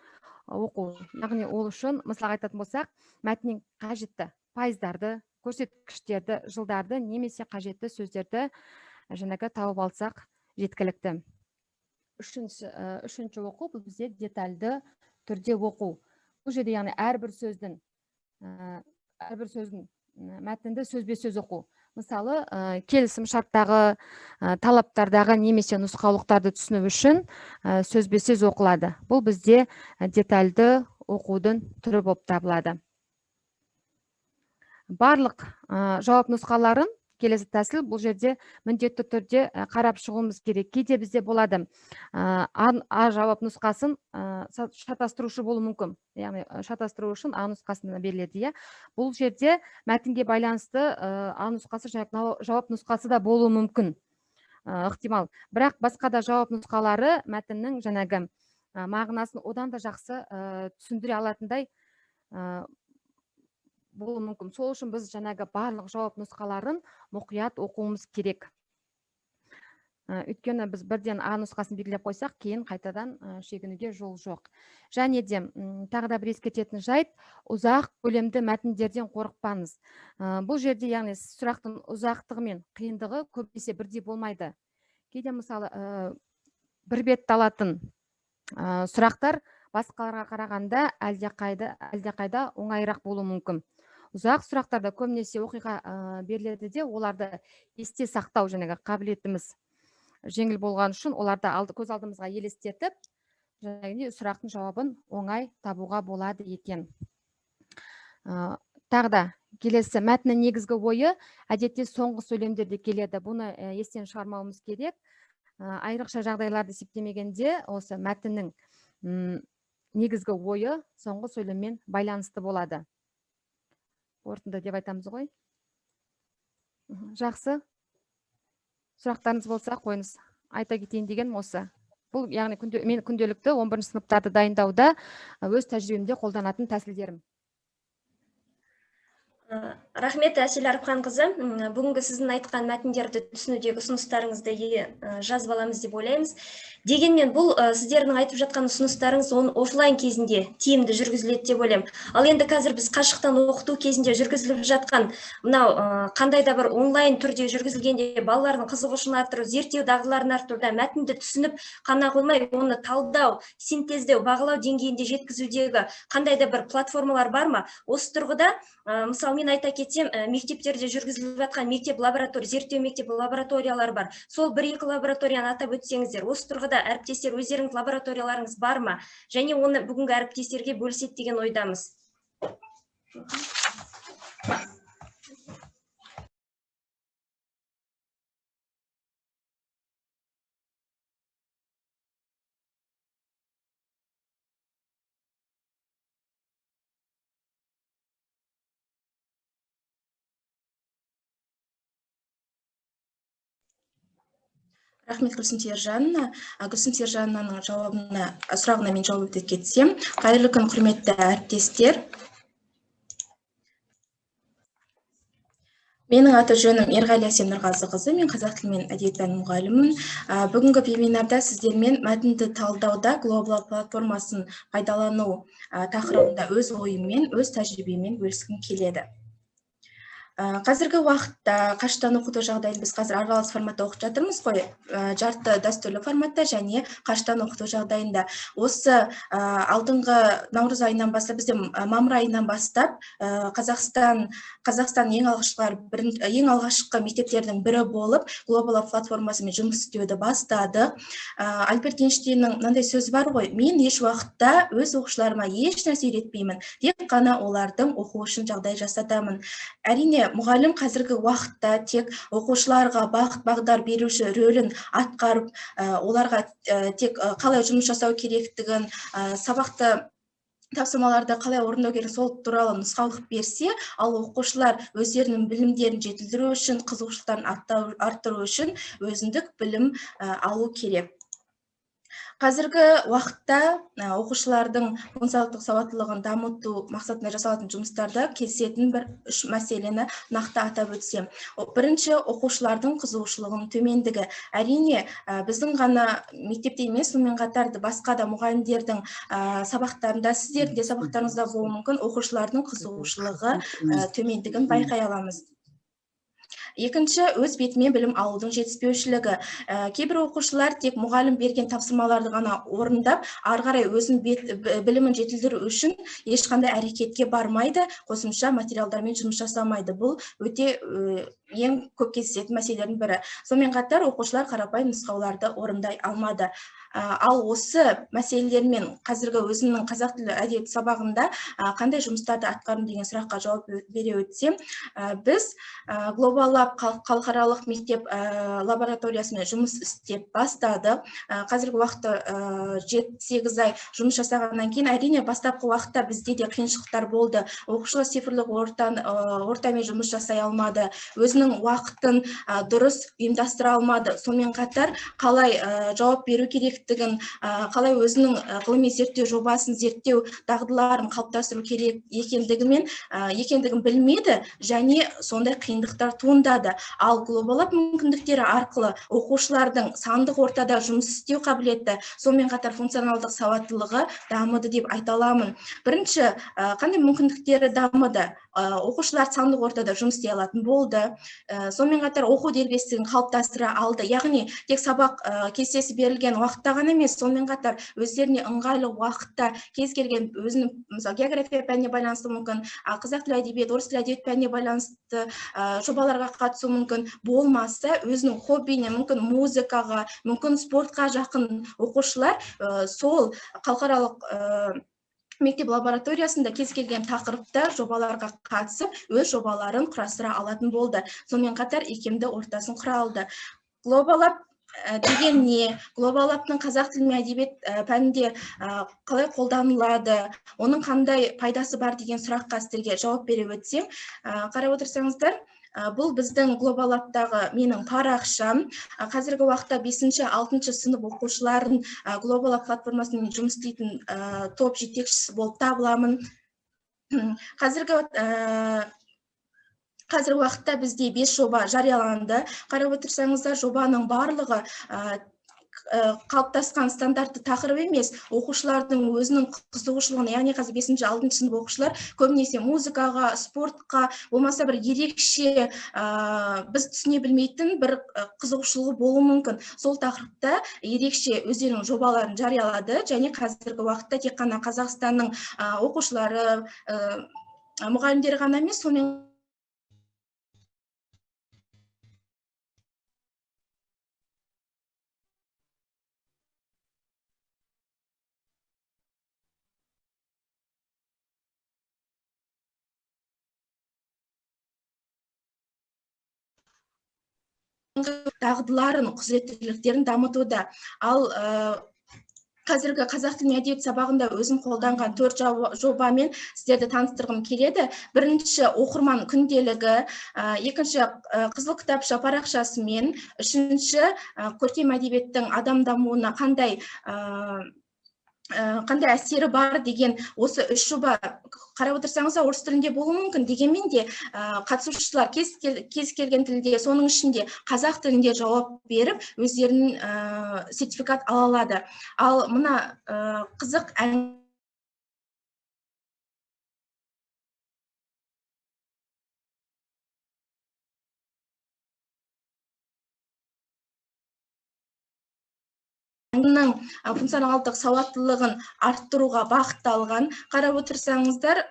оқу. Яғни ол үшін, мысалға айтатын болсақ, мәтіннен қажетті пайыздарды, көрсеткіштерді, жылдарды немесе қажетті сөздерді тауып алсақ жеткілікті. Үшінші оқу, бұл бізде детальды түрде оқу. Бұл жерде яғни әрбір сөздің мәтінді сөзбе-сөз оқу. Мысалы, келісім шарттағы, талаптардағы немесе нұсқаулықтарды түсіну үшін сөзбе-сөз оқылады. Бұл бізде детальды оқудың түрі болып табылады. Барлық жауап нұсқаларын келесі тәсіл, бұл жерде міндетті түрде қарап шығуымыз керек. Кейде бізде болады А жауап нұсқасын шатастырушы болу мүмкін. Яғни шатастыру үшін А нұсқасына беріледі. Бұл жерде мәтінге байланысты А нұсқасы жауап нұсқасы да болуы мүмкін. Ықтимал. Бірақ басқа да жауап нұсқалары мәтіннің мағынасын одан да жақсы түсіндіре алатындай болуы мүмкін. Сол үшін біз барлық жауап нұсқаларын мұқият оқуымыз керек. Өйткені біз бірден А нұсқасын белгілеп қойсақ, кейін қайтадан шегінуге жол жоқ. Және де тағы да бір ескертетін жайт, ұзақ көлемді мәтіндерден қорықпаңыз. Бұл жерде яғни сұрақтың ұзақтығы мен қиындығы көбінесе бірдей болмайды. Кейде мысалы бір бетті алатын сұрақтар басқаларға қарағанда әлдеқайда оңайырақ болуы мүмкін. Ұзақ сұрақтарда көбінесе оқиға беріледі де, оларды есте сақтау қабілетіміз жеңіл болған үшін оларды көз алдымызға елестетіп, сұрақтың жауабын оңай табуға болады екен. Тағы да келесі мәтіннің негізгі ойы әдетте соңғы сөйлемдерде келеді. Бұны естен шығармауымыз керек. Айрықша жағдайларды есептемегенде осы мәтіннің негізгі ойы соңғы сөйлеммен байланысты болады. Ортында деп айтамыз ғой. Жақсы. Сұрақтарыңыз болса қойыңыз. Айта кетейін деген осы. Бұл яғни мен күнделікті 11 сыныптарды дайындауда өз тәжірибемде қолданатын тәсілдерім. Рахмет, Әсел Арыпханқызы. Бүгінгі сіздің айтқан мәтіндерді түсінудегі ұсыныстарыңызды жазып аламыз деп ойлаймыз. Дегенмен бұл сіздердің айтып жатқан ұсыныстарыңыз офлайн кезінде тиімді жүргізіледі деп ойлаймын. Ал енді қазір біз қашықтан оқыту кезінде жүргізіліп жатқан мынау қандай да бір онлайн түрде жүргізілгенде балалардың қызығушылығын арттыру, зерттеу дағдыларын арттыруда мәтінді түсініп қана қоймай, оны талдау, синтездеу, бағалау деңгейінде жеткізудегі қандай да бір платформалар бар ма? Осы тұрғыда мысалы мен айта кетсем, мектептерде жүргізіліп жатқан мектеп лаборатория, зерттеу мектеп лабораториялар бар. Сол 1-2 лабораторияны атап өтсеңіздер, осы тұрғыда әріптестер өздеріңіз лабораторияларыңыз бар ма? Және оны бүгінгі әріптестерге бөліседі деген ойдамыз. Рахмет Гүлсім Сержанна. Гүлсім Сержаннаның сұрағына мен жауап ете кетсем. Қайырлы күн, құрметті әріптестер. Менің аты жөнім Ерғали Әсем Нұрғазықызы, мен қазақ тілі мен әдебиет пәні мұғалімімін. Бүгінгі вебинарда сіздермен мәтінді талдауда глобал платформасын пайдалану тақырыбында өз ойыммен, өз тәжірибеммен бөліскім келеді. Қазіргі уақытта қашықтан оқыту жағдайын біз қазір аралас форматта оқып жатырмыз ғой, жарты дәстүрлі форматта және қашықтан оқыту жағдайында. Осы алдыңғы наурыз айынан бастап, бізде мамыр айынан бастап Қазақстан ең алғашқы мектептердің бірі болып Global Up платформасымен жұмыс істеуді бастады. Альберт Эйнштейннің мынандай сөзі бар ғой: мен еш уақытта өз оқушыларыма еш нәрсе үйретпеймін, тек қана олардың оқуы үшін жағдай жасатамын. Әрине, мұғалім қазіргі уақытта тек оқушыларға бағдар беруші рөлін атқарып, оларға тек қалай жұмыс жасау керектігін, сабақты тапсырмаларды қалай орындау керек сол туралы нұсқаулық берсе, ал оқушылар өздерінің білімдерін жетілдіру үшін, қызығушылықтарын арттыру үшін өзіндік білім алу керек. Қазіргі уақытта оқушылардың функционалдық сауаттылығын дамыту мақсатында жасалатын жұмыстарда кездесетін үш мәселені нақты атап өтсем. Бірінші, оқушылардың қызығушылығының төмендігі. Әрине, біздің ғана мектепте емес, сонымен қатар басқа да мұғалімдердің сабақтарында, сіздердің де сабақтарыңызда болуы мүмкін, оқушылардың қызығушылығы төмендігін байқай аламыз. Екінші, өз бетімен білім алудың жетіспеушілігі. Кейбір оқушылар тек мұғалім берген тапсырмаларды ғана орындап, ары қарай өзінің білімін жетілдіру үшін ешқандай әрекетке бармайды, қосымша материалдармен жұмыс жасамайды. Бұл өте ең көп кездесетін мәселелердің бірі. Сонымен қатар оқушылар қарапайым нұсқауларды орындай алмады. Ал осы мәселелермен қазіргі өзімнің қазақ тілі әдебиеті сабағында қандай жұмыстарды атқардым деген сұраққа жауап бере өтсем, біз Global Up халықаралық мектеп лабораториясымен жұмыс істеп бастады. Қазіргі уақытта 7-8 ай жұмыс жасағаннан кейін, әрине, бастапқы уақытта бізде де қиыншылықтар болды. Оқушылар цифрлық ортамен жұмыс жасай алмады, өзінің уақытын дұрыс ұйымдастыра алмады. Сонымен қатар қалай жауап беру керектігін, қалай өзінің ғылыми зерттеу жобасын зерттеу дағдыларын қалыптастыру керек екендігін білмеді, және сондай қиындықтар туындады. Ал Global Up мүмкіндіктері арқылы оқушылардың сандық ортада жұмыс істеу қабілеті, сонымен қатар функционалдық сауаттылығы дамыды деп айта аламын. Бірінші, қандай мүмкіндіктері дамыды? Оқушылар сандық ортада жұмыс істей алатын болды. Сонымен қатар оқу дербестігін қалыптастыра алды. Яғни тек сабақ кестесі берілген уақытта ғана емес, сонымен қатар өздеріне ыңғайлы уақытта кез келген өзінің, мысалы, география пәніне байланысты мүмкін, қазақ тілі әдебиет, орыс тілі әдебиет пәніне байланысты жобаларға қатысу мүмкін, болмаса өзінің хоббиіне, мүмкін музыкаға, мүмкін спортқа жақын оқушылар сол халықаралық мектеп лабораториясында кез келген тақырыпта жобаларға қатысып, өз жобаларын құрастыра алатын болды. Сонымен қатар икемді ортасын құра алды. Global Up деген не? Global Up'ның қазақ тілі мен әдебиет пәнінде қалай қолданылады? Оның қандай пайдасы бар деген сұраққа сіздерге жауап бере өтсем, қарап отырсаңыздар, бұл біздің Global Up'тағы менің парақшам. Қазіргі уақытта 5-6 сынып оқушыларын Global Up платформасымен жұмыс істейтін топ жетекшісі болып табыламын. Қазіргі уақытта бізде 5 жоба жарияланды. Қарап отырсаңыздар, жобаның барлығы қалыптасқан стандартты тақырып емес, оқушылардың өзінің қызығушылығын, яғни қазір 5-6 сынып оқушылар көбінесе музыкаға, спортқа, болмаса бір ерекше біз түсіне білмейтін бір қызығушылығы болуы мүмкін. Сол тақырыпта ерекше өздерінің жобаларын жариялады, және қазіргі уақытта тек қана Қазақстанның оқушылары, мұғалімдері ғана емес, сонымен дағдыларын, құзыреттіліктерін дамытуда. Ал қазіргі қазақ тілі мен әдебиет сабағында өзім қолданған 4 жобамен сіздерді таныстырғым келеді. Бірінші, оқырман күнделігі, екінші, қызыл кітапша парақшасымен, үшінші, көркем әдебиеттің адам дамуына қандай әсері бар деген осы 3 жоба. Қарап отырсаңыз, орыс тілінде болуы мүмкін, дегенмен де қатысушылар кез келген тілде, соның ішінде қазақ тілінде жауап беріп, өздерінің сертификат ала алады. Ал мына қызық функционалдық сауаттылығын арттыруға бағытталған. Қарап отырсаңыздар,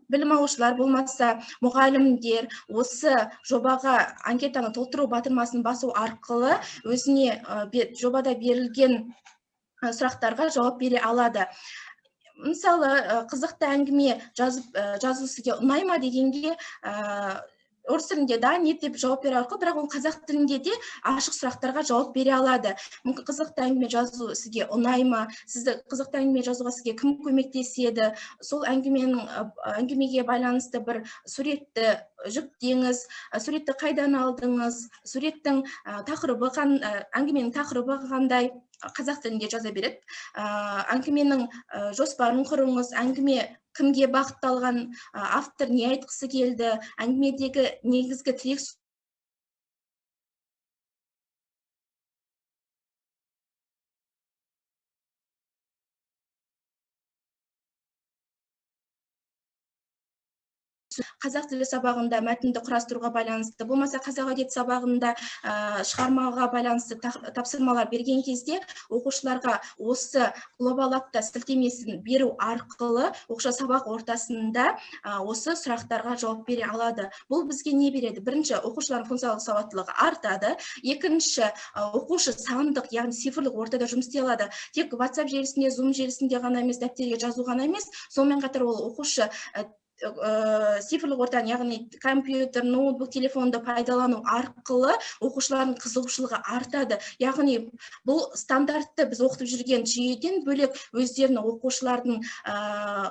білім алушылар болмаса мұғалімдер осы жобаға анкетаны толтыру батырмасын басу арқылы өзіне жобада берілген сұрақтарға жауап бере алады. Мысалы, қызықты әңгіме жазу сізге ұнай ма дегенге орыс тілінде да не деп жауап бере арқылы, бірақ ол қазақ тілінде де ашық сұрақтарға жауап бере алады. Мүмкін қызықты әңгіме жазу сізге ұнай ма, сізді қызықты әңгіме жазуға сізге кім көмектеседі, сол әңгімеге байланысты бір суретті жүктеңіз, суретті қайдан алдыңыз, суреттің тақырыбы, әңгіменің тақырыбы қандай, қазақ тілінде жаза береді. Әңгіменің жоспарын құрыңыз, әңгіме кімге бағытталған, автор не айтқысы келді, әңгімедегі негізгі тірек қазақ тілі сабағында мәтінді құрастыруға байланысты, болмаса қазақ әдебиеті сабағында шығармаға байланысты тапсырмалар берген кезде оқушыларға осы глобал апта сілтемесін беру арқылы оқушы сабақ ортасында осы сұрақтарға жауап бере алады. Бұл бізге не береді? Бірінші, оқушылардың функционалдық сауаттылығы артады. Екінші, оқушы сандық, яғни цифрлық ортада жұмыс істей алады. Тек WhatsApp желісінде, Zoom желісінде ғана емес, дәптерге жазу ғана емес, сонымен қатар ол оқушы цифрлық ортаны, яғни компьютер, ноутбук, телефонды пайдалану арқылы оқушылардың қызығушылығы артады. Яғни бұл стандартты біз оқытып жүрген жүйеден бөлек өздерінің оқушылардың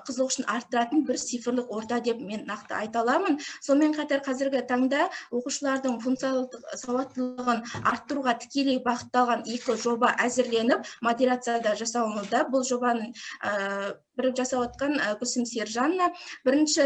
қызығушылығын арттыратын бір цифрлық орта деп мен нақты айта аламын. Сонымен қатар қазіргі таңда оқушылардың функционалдық сауаттылығын арттыруға тікелей бағытталған 2 жоба әзірленіп, модерацияда жасалынуда. Бұл жобаның бірі жасап отқан Гүлсім Сержанна. Бірінші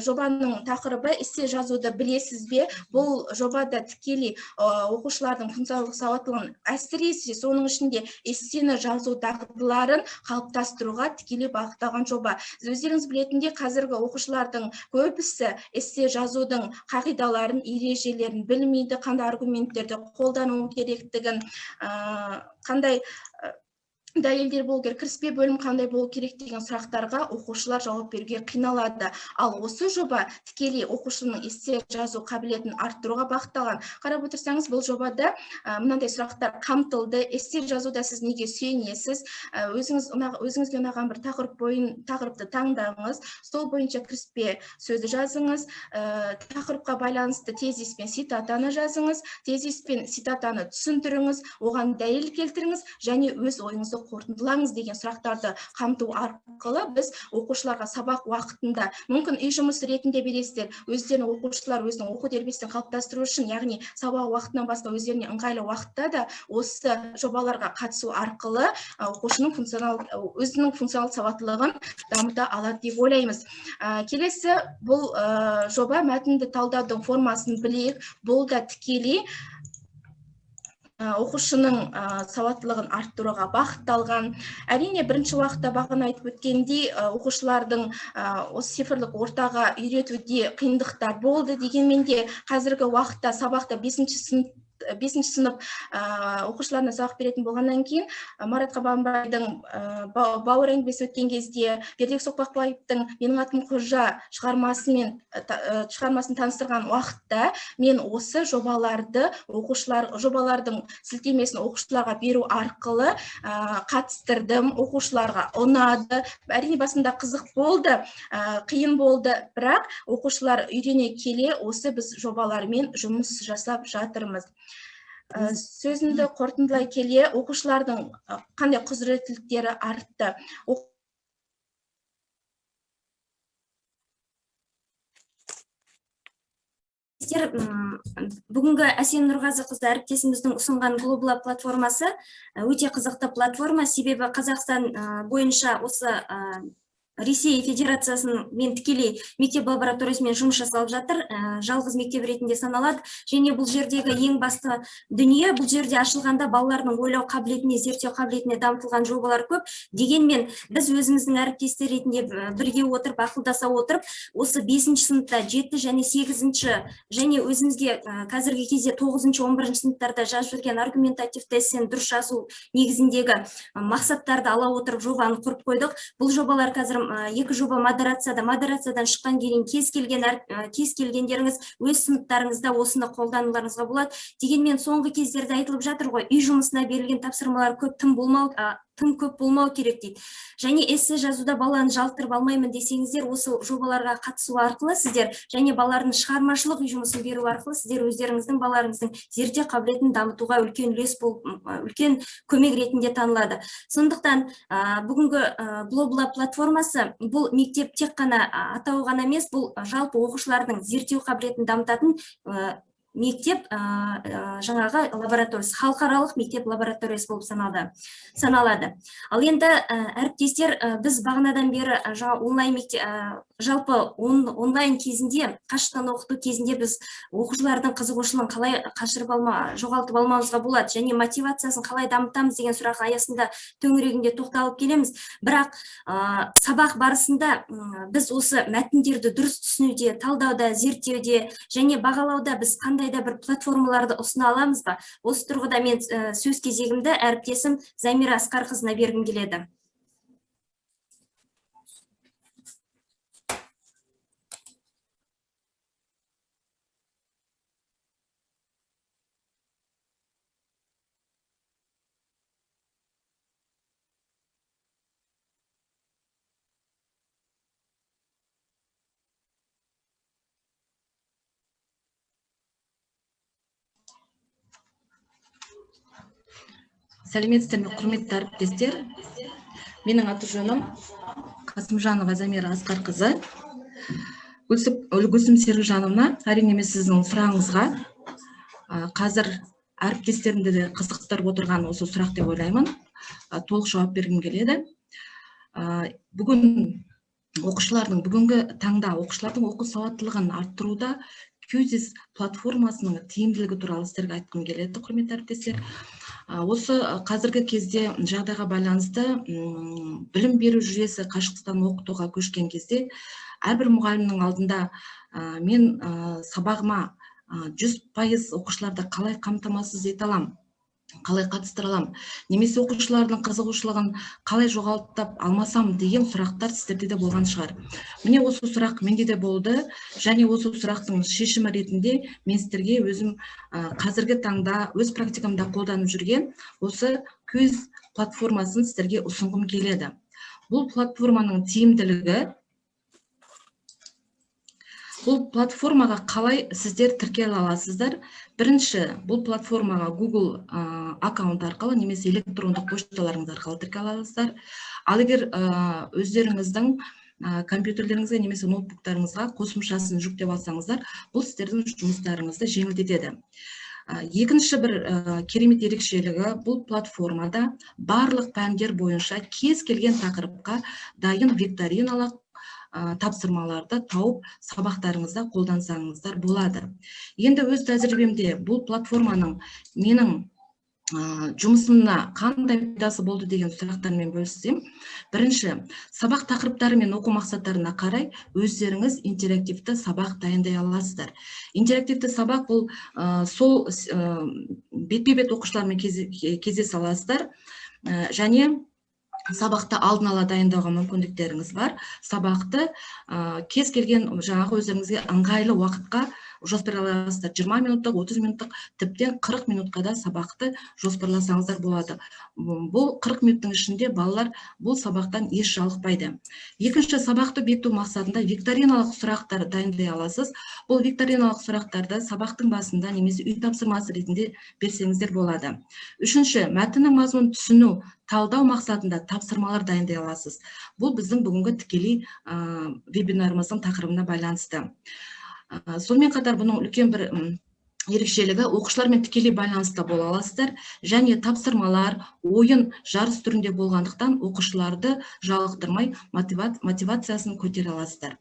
жобаның тақырыбы эссе жазуды білесіз бе? Бұл жобада тікелей оқушылардың функционалдық сауаттылығын, әсіресе соның ішінде эссені жазу дағдыларын қалыптастыруға тікелей бағытталған жоба. Өздеріңіз білетіндей, қазіргі оқушылардың көбісі эссе жазудың қағидаларын, ережелерін білмейді, қандай аргументтерді қолдану керектігін, қандай дәлелдер болу керек, кіріспе бөлім қандай болу керек деген сұрақтарға оқушылар жауап беруге қиналады. Ал осы жоба тікелей оқушының эссе жазу қабілетін арттыруға бағытталған. Қарап отырсаңыз, бұл жобада мынандай сұрақтар қамтылды. Эссе жазуда сіз неге сүйенесіз? Өзіңізге ұнаған бір тақырыпты таңдаңыз, сол бойынша кіріспе сөзі жазыңыз, тақырыпқа байланысты тезис пен цитатаны жазыңыз, тезис пен цитатаны түсіндіріңіз, оған дәлел келтіріңіз және өз ойыңызды қорытындылаңыз деген сұрақтарды қамту арқылы біз оқушыларға сабақ уақытында, мүмкін үй жұмысы ретінде бересіздер, өздерінің оқушылар өзінің оқу тәрбиесін қалыптастыру үшін, яғни сабақ уақытынан басқа өздеріне ыңғайлы уақытта да осы жобаларға қатысу арқылы оқушының өзінің функционалдық сауаттылығын дамыта алады деп ойлаймыз. Келесі, бұл жоба мәтінді талдаудың формасын білейік. Бұл да тікелей оқушының сауаттылығын арттыруға бағытталған. Әрине, бірінші уақытта бағана айтып өткендей, оқушылардың осы цифрлық ортаға үйретуде қиындықтар болды. Дегенмен де қазіргі уақытта сабақта 5 сынып оқушыларына сабақ беретін болғаннан кейін, Марат Қабанбайдың бауыр әңгімесі өткен кезде, Бердібек Соқпақбаевтың «Менің атым Қожа» шығармасын таныстырған уақытта мен осы жобалардың сілтемесін оқушыларға беру арқылы қатыстырдым, оқушыларға ұнады. Әрине, басында қызық болды, қиын болды, бірақ оқушылар үйрене келе осы біз жобалармен жұмыс жасап жатырмыз. Сөзімді қорытындылай келе, оқушылардың қандай құзыреттіліктері артты. Бүгінгі Әсем Нұрғазықызы әріптесіміздің ұсынған Global платформасы өте қызықты платформа, себебі Қазақстан бойынша осы Ресей Федерациясының мен тікелей мектеп лабораториясымен жұмыс жасалып жатыр, жалғыз мектеп ретінде саналады. Және бұл жердегі ең басты дүние, бұл жерде ашылғанда балалардың ойлау қабілетіне, зерттеу қабілетіне дамытылған жобалар көп. Дегенмен біз өзіміздің әріптестер ретінде бірге отырып, ақылдаса отырып, осы 5-ші сыныпта, 7 және 8-ші және өзімізге қазіргі кезде 9-ші, 11-ші сыныптарда жазып жүрген аргументативті эссені дұрыс жазу негізіндегі мақсаттарды ала отырып жобаны құрып қойдық. Бұл жобалар қазір 2 жоба модерациядан шыққан кейін кез келгендеріңіз өз сыныптарыңызда осыны қолдануларыңызға болады. Дегенмен соңғы кездерде айтылып жатыр ғой, үй жұмысына берілген тапсырмалар тым көп болмау керек дейді. Және эссе жазуда баланы жалықтырып алмаймын десеңіздер, осы жобаларға қатысу арқылы сіздер және балалардың шығармашылық үй жұмысын беру арқылы сіздер өздеріңіздің балаларыңыздың зерттеу қабілетін дамытуға үлкен көмек ретінде танылады. Сондықтан бүгінгі Global платформасы бұл мектеп тек қана атауы ғана емес, бұл жалпы оқушылардың зерттеу қабілетін дамытатын мектеп жаңағы лабораториясы, халықаралық мектеп лабораториясы болып саналады. Ал енді әріптестер, біз бағанадан бері жалпы онлайн кезінде, қашықтан оқыту кезінде біз оқушылардың қызығушылығын қалай жоғалтып алмауымызға болады және мотивациясын қалай дамытамыз деген сұрақ аясында төңірегінде тоқталып келеміз. Бірақ сабақ барысында біз осы мәтіндерді дұрыс түсінуде, талдауда, зерттеуде және бағалауда біз қандай да бір платформаларды ұсына аламыз ба? Осы тұрғыда мен сөз кезегімді әріптесім Замира Асқарқызына бергім келеді. Сәлеметсіздер ме, құрметті әріптестер. Менің аты жөнім Қасымжанова Замира Асқарқызы. Гүлсім Серікжановна, әрине мен сіздің сұрағыңызға қазір әріптестерімді де қызықтырып отырған осы сұрақ деп ойлаймын. Толық жауап бергім келеді. Бүгінгі таңда оқушылардың оқу сауаттылығын арттыруда Qzis платформасының тиімділігі туралы сіздерге айтқым келеді, құрметті әріптестер. Осы қазіргі кезде жағдайға байланысты білім беру жүйесі қашықтан оқытуға көшкен кезде әрбір мұғалімнің алдында мен сабағыма 100% оқушыларды қалай қамтамасыз ете аламын, қалай қатыстыра аламын, немесе оқушылардың қызығушылығын қалай жоғалтып алмасам деген сұрақтар сіздерде де болған шығар. Міне осы сұрақ менде де болды, және осы сұрақтың шешімі ретінде мен сіздерге өзім қазіргі таңда өз практикамда қолданып жүрген осы Qzis платформасын сіздерге ұсынғым келеді. Бұл платформаның тиімділігі, бұл платформаға қалай сіздер тіркеле аласыздар? Бірінші, бұл платформаға Google аккаунт арқылы немесе электрондық пошталарыңыз арқылы тіркеле аласыздар. Ал егер өздеріңіздің компьютерлеріңізге немесе ноутбуктарыңызға қосымшасын жүктеп алсаңыздар, бұл сіздердің жұмыстарыңызды жеңілдетеді. Екінші бір керемет ерекшелігі, бұл платформада барлық пәндер бойынша кез келген тақырыпқа дайын викториналық тапсырмаларды тауып сабақтарыңызда қолдансаңыздар болады. Енді өз тәжірибемде бұл платформаның менің жұмысымна қандай пайдасы болды деген сұрақтармен бөліссем, бірінші, сабақ тақырыптары мен оқу мақсаттарына қарай өздеріңіз интерактивті сабақ дайындай аласыздар. Интерактивті сабақ бұл сол бетпе-бет оқушылармен кездесе аласыздар, және сабақты алдын ала дайындауға мүмкіндіктеріңіз бар. Сабақты кез келген жаңағы өздеріңізге ыңғайлы уақытқа жоспарласаңыздар, 20 минуттық, 30 минуттық, тіптен 40 минутқа да сабақты жоспарласаңыздар болады. Бұл 40 минуттың ішінде балалар бұл сабақтан еш жалықпайды. Екінші, сабақты бекіту мақсатында викториналық сұрақтар дайындай аласыз. Бұл викториналық сұрақтарды сабақтың басында немесе үй тапсырмасы ретінде берсеңіздер болады. Үшінші, мәтіннің мазмұнын түсіну, талдау мақсатында тапсырмалар дайындай аласыз. Бұл біздің бүгінгі тікелей вебинарымыздың тақырыбына байланысты. Сонымен қатар бұның үлкен бір ерекшелігі оқушылармен тікелей байланыста бола аласыздар, және тапсырмалар, ойын, жарыс түрінде болғандықтан оқушыларды жалықтырмай мотивациясын көтере аласыздар.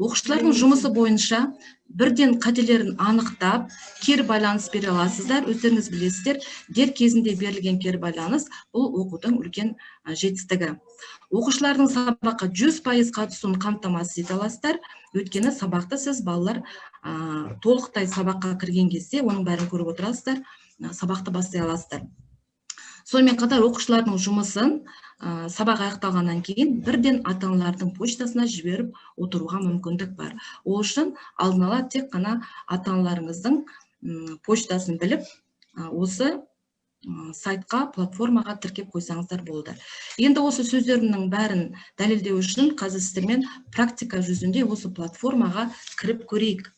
Оқушылардың жұмысы бойынша бірден қателерін анықтап, кері байланыс бере аласыздар. Өздеріңіз білесіздер, дер кезінде берілген кері байланыс бұл оқудың үлкен жетістігі. Оқушылардың сабаққа 100% қатысуын қамтамасыз ете аласыздар. Өйткені сабақты сіз балалар толықтай сабаққа кірген кезде оның бәрін көріп отырасыздар, сабақты бастай аласыздар. Сонымен қатар оқушылардың жұмысын сабақ аяқталғаннан кейін бірден ата-аналардың почтасына жіберіп отыруға мүмкіндік бар. Ол үшін алдын ала тек қана ата-аналарыңыздың почтасын біліп, осы сайтқа, платформаға тіркеп қойсаңыздар болды. Енді осы сөздерімнің бәрін дәлелдеу үшін қазір сіздермен практика жүзінде осы платформаға кіріп көрейік.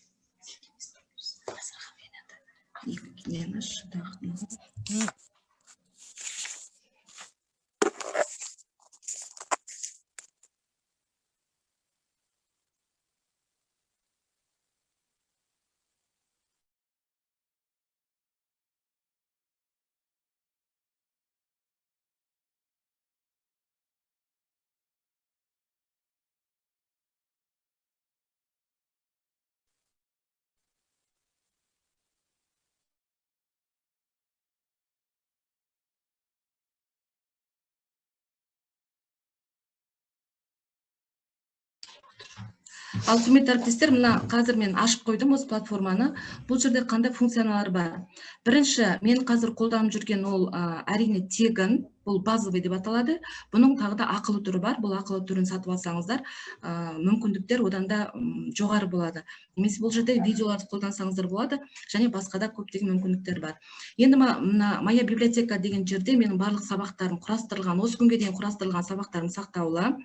Ал құрметті әріптестер, мына қазір мен ашып қойдым осы платформаны. Бұл жерде қандай функционалар бар? Бірінші, мен қазір қолданып жүрген ол әрине тегін, бұл базовый деп аталады. Бұның тағы да ақылы түрі бар. Бұл ақылы түрін сатып алсаңыздар, мүмкіндіктер одан да жоғары болады. Немесе бұл жерде видеоларды қолдансаңыздар болады, және басқа да көптеген мүмкіндіктер бар. Енді моя библиотека деген жерде менің барлық сабақтарым құрастырылған, осы күнге дейін құрастырылған сабақтарым сақтаулы.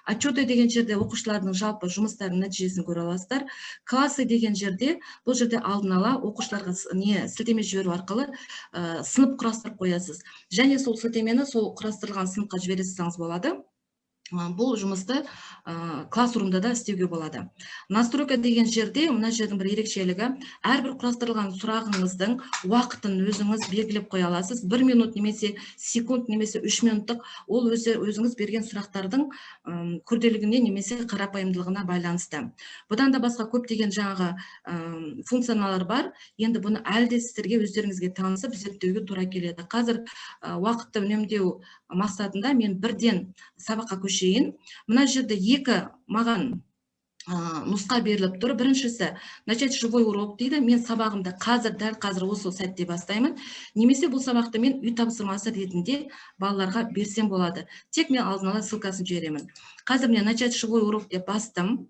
Отчеты деген жерде оқушылардың жалпы жұмыстарының нәтижесін көре аласыздар. Классы деген жерде, бұл жерде алдын ала оқушыларға сілтеме жіберу арқылы сынып құрастырып қоясыз. Және сол сілтемені сол құрастырылған сыныпқа жібересіз болады. Бұл жұмысты классрумда да істеуге болады. Настройка деген жерде, мына жердің бір ерекшелігі, әрбір құрастырылған сұрағыңыздың уақытын өзіңіз белгілеп қоя аласыз. 1 минут немесе секунд немесе 3 минуттық, ол өзіңіз берген сұрақтардың күрделігіне немесе қарапайымдылығына байланысты. Бұдан да басқа көптеген жаңағы функционалар бар. Енді бұны әлде сіздерге өздеріңізге танысып зерттеуге тура келеді. Қазір уақытты үнемдеу мақсатында мен бірден сабаққа көшейін. Мына жерде екі маған нұсқа беріліп тұр. Біріншісі, начать живой урок дейді. Мен сабағымды дәл қазір осы сәтте бастаймын. Немесе бұл сабақты мен үй тапсырмасы ретінде балаларға берсем болады. Тек мен алдын ала ссылкасын жіберемін. Қазір мен начать живой урок деп бастым.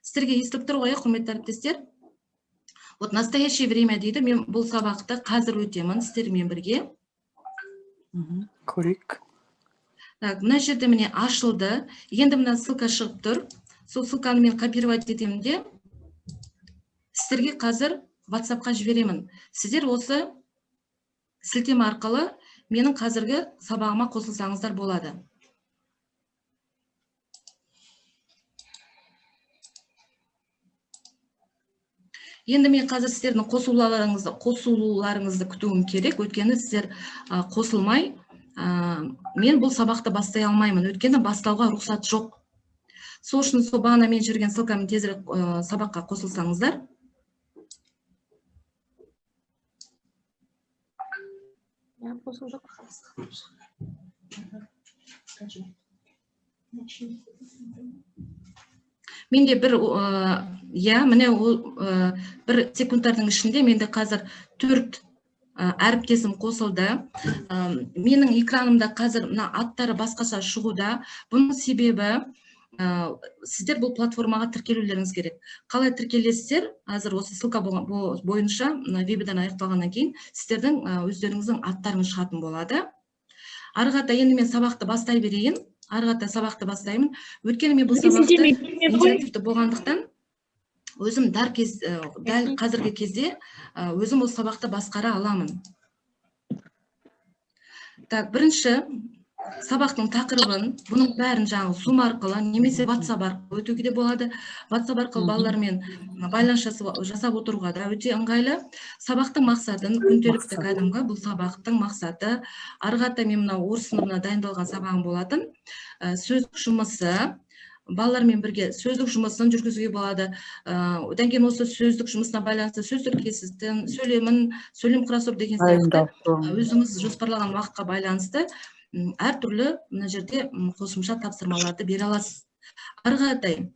Сіздерге естіліп тұр ғой, құрметті әріптестер? Вот настоящее время дейді. Мен бұл сабақты қазір өтемін сіздермен бірге. Көрейік. Мына жерде міне ашылды. Енді мына ссылка шығып тұр. Сол ссылканы мен копировать етемін де сіздерге қазір WhatsApp-қа жіберемін. Сіздер осы сілтеме арқылы менің қазіргі сабағыма қосылсаңыздар болады. Енді мен қазір сіздердің қосылуларыңызды күтуім керек. Өйткені сіздер қосылмай, мен бұл сабақты бастай алмаймын. Өйткені бастауға рұқсат жоқ. Сол үшін сол бағана мен жүрген ссылкамен тезірек сабаққа қосылсаңыздар. Менде бір, міне бір секундтардың ішінде менде қазір 4 әріптесім қосылды. Менің экранымда қазір аттары басқаша шығуда. Бұның себебі сіздер бұл платформаға тіркелулеріңіз керек. Қалай тіркелесіздер? Қазір осы ссылка бойынша вебинар аяқталғаннан кейін сіздердің өздеріңіздің аттарыңыз шығатын болады. Арғата енді мен сабақты бастай берейін. Арғата сабақты бастаймын. Өйткені мен бұл сабақты интерактивті болғандықтан өзім дәл қазіргі кезде өзім осы сабақты басқара аламын. Так, бірінші сабақтың тақырыбын, бұның бәрін жаңағы Zoom арқылы немесе WhatsApp арқылы өтуге де болады. WhatsApp арқылы балалармен байланыс жасап отыруға да өте ыңғайлы. Сабақтың мақсатын, күнделікті кәдімгі бұл сабақтың мақсаты, ары қарата мен мына орыс сыныбына дайындалған сабағым болатын. Сөздік жұмысы, балалармен бірге сөздік жұмысын жүргізуге болады. Одан кейін осы сөздік жұмысына байланысты сөз тіркестің, сөйлем құрастыру деген сияқты өзіңіз жоспарлаған уақытқа байланысты әртүрлі мына жерде қосымша тапсырмаларды бере аласыз. Ары қаратай,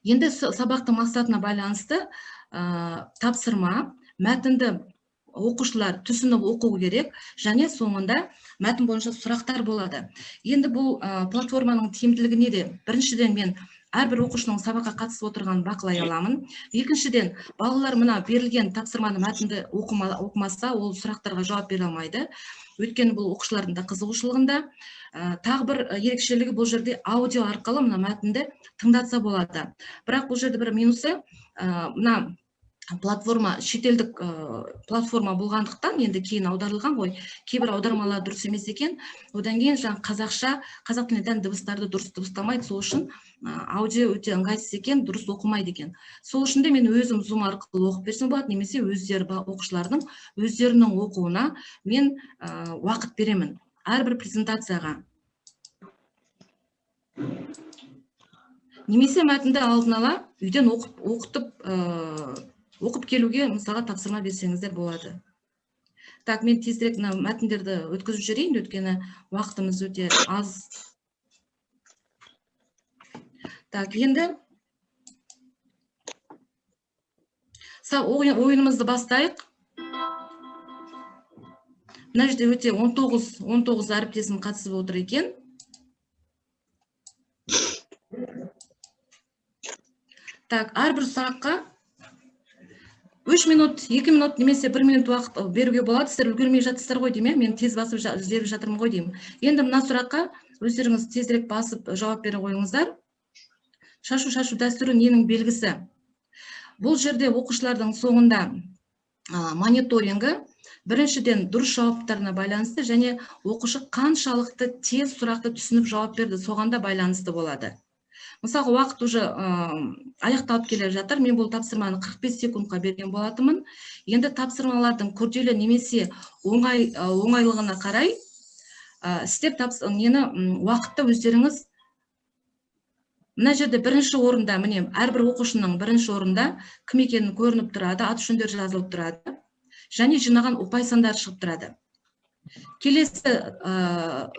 енді сабақтың мақсатына байланысты тапсырма, мәтінді оқушылар түсініп оқу керек, және соңында мәтін бойынша сұрақтар болады. Енді бұл платформаның тиімділігі неде? Біріншіден, мен әрбір оқушының сабаққа қатысып отырғанын бақылай аламын. Екіншіден, балалар мына берілген тапсырманы мәтінді оқымаса, ол сұрақтарға жауап бере алмайды. Өйткені бұл оқушылардың да қызығушылығында. Тағы бір ерекшелігі, бұл жерде аудио арқылы мына мәтінді тыңдатса болады. Бірақ бұл жерде бір минусы, мына платформа шетелдік платформа болғандықтан, енді кейін аударылған ғой, кейбір аудармалар дұрыс емес екен. Одан кейін қазақ тіліне тән дыбыстарды дұрыс дыбыстамайды, сол үшін аудио өте ыңғайсыз екен, дұрыс оқымайды екен. Сол үшін де мен өзім Zoom арқылы оқып берсем болады, немесе оқушылардың өздерінің оқуына мен уақыт беремін әрбір презентацияға. Немесе мәтінді алдын ала үйден оқып келуге мысалға тапсырма берсеңіздер болады. Так, мен тезірек мәтіндерді өткізіп жүрейін, өткені уақытымыз өте аз. Так, енді ойынымызды бастайық. Мына жерде өте 19 әріптесім қатысып отыр екен. Так, әрбір сұраққа 3 минут, 2 минут немесе 1 минут уақыт беруге болады. Сіздер үлгермей жатсыздар ғой деймін, мен тез басып іздеп жатырмын ғой деймін. Енді мына сұраққа өздеріңіз тезірек басып жауап бере қойыңыздар. Шашу дәстүрі ненің белгісі? Бұл жерде оқушылардың соңында мониторингі, біріншіден дұрыс жауаптарына байланысты, және оқушы қаншалықты тез сұрақты түсініп жауап берді, соғанда байланысты болады. Мысалға, уақыт уже аяқталып келе жатыр. Мен бұл тапсырманы 45 секундқа берген болатымын. Енді тапсырмалардың күрделі немесе оңайлығына қарай істеп уақытты өздеріңіз. Мына жерде бірінші орында, міне, әрбір оқушының бірінші орында кім екенін көрініп тұрады, аты-жөндері жазылып тұрады, және жинаған ұпай сандары шығып тұрады. Келесі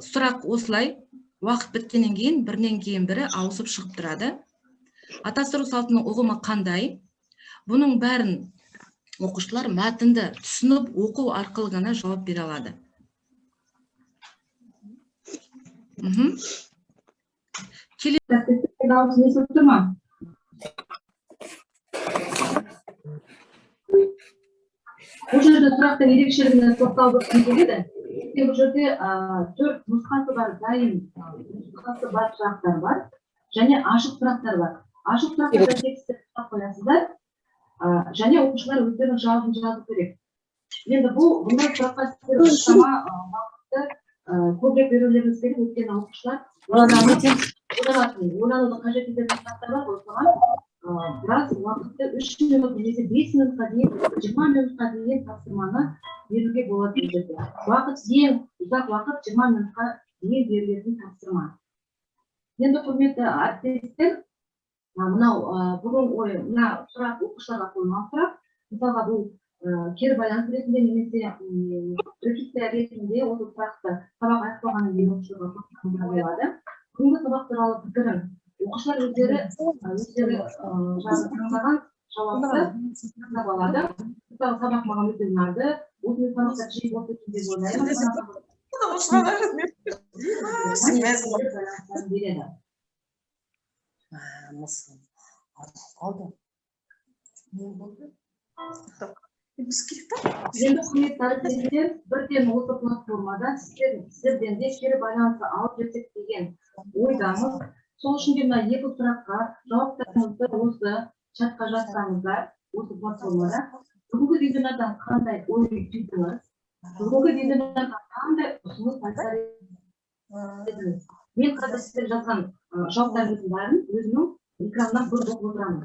сұрақ осылай. Уақыт біткеннен кейін, бірінен кейін бірі ауысып шығып тұрады. Атастыру салтының ұғымы қандай? Бұның бәрін оқушылар мәтінді түсініп оқу арқылы ғана жауап бере алады. Бұл жерде сұрақтың ерекшелігіне тоқталып өткім келеді. Бұл жерде 4 нұсқасы бар, дайын нұсқасы бар сұрақтар бар, және ашық сұрақтар бар. Ашық сұрақтарда текстті сұрақ қоясыздар, және оқушылар өздерінің жауабын жазу керек. Енді бұндай сұраққа сіздер шама уақытты көбірек берулеріңіз керек, өйткені оқушылар ойлануды қажет ететін сұрақтар бар, осыған біраз уақытты 3 минут немесе 5 минутқа дейін, 20 минутқа дейін тапсырманы беруге болады жерде. Уақыт ең ұзақ уақыт 20 минутқа дейін берілетін тапсырма. Енді құрметті әріптестер, мына сұрақ оқушыларға қойылған сұрақ. Мысалға, бұл кері байланыс ретінде немесе репетиция ретінде осы сұрақты сабақ аяқталғаннан кейін оқушыларға қойылған болады. Бүгінгі сабақ туралы пікірім. Оқушылар өздері таңдаған жауапты таңдап алады. Мысалы, сабақ маған өте ұнады. Осындай сабақтар жиі болып кеткен деп ойлаймын. Енді құрметті әріптестер, бірден осы платформада сіздерден де кері байланысты алып жүрсек деген ойдамыз. Сол үшін де мына 2 сұраққа жауаптарыңызды осы чатқа жазсаңыздар, осы платформада. Бүгінгі вебинардан қандай ой түйдіңіз? Бүгінгі вебинардан қандай ұсыныс айтар Мен қазір сіздер жазған жауаптарыңыздың бәрін өзімнің экраннан көріп оқып отырамын.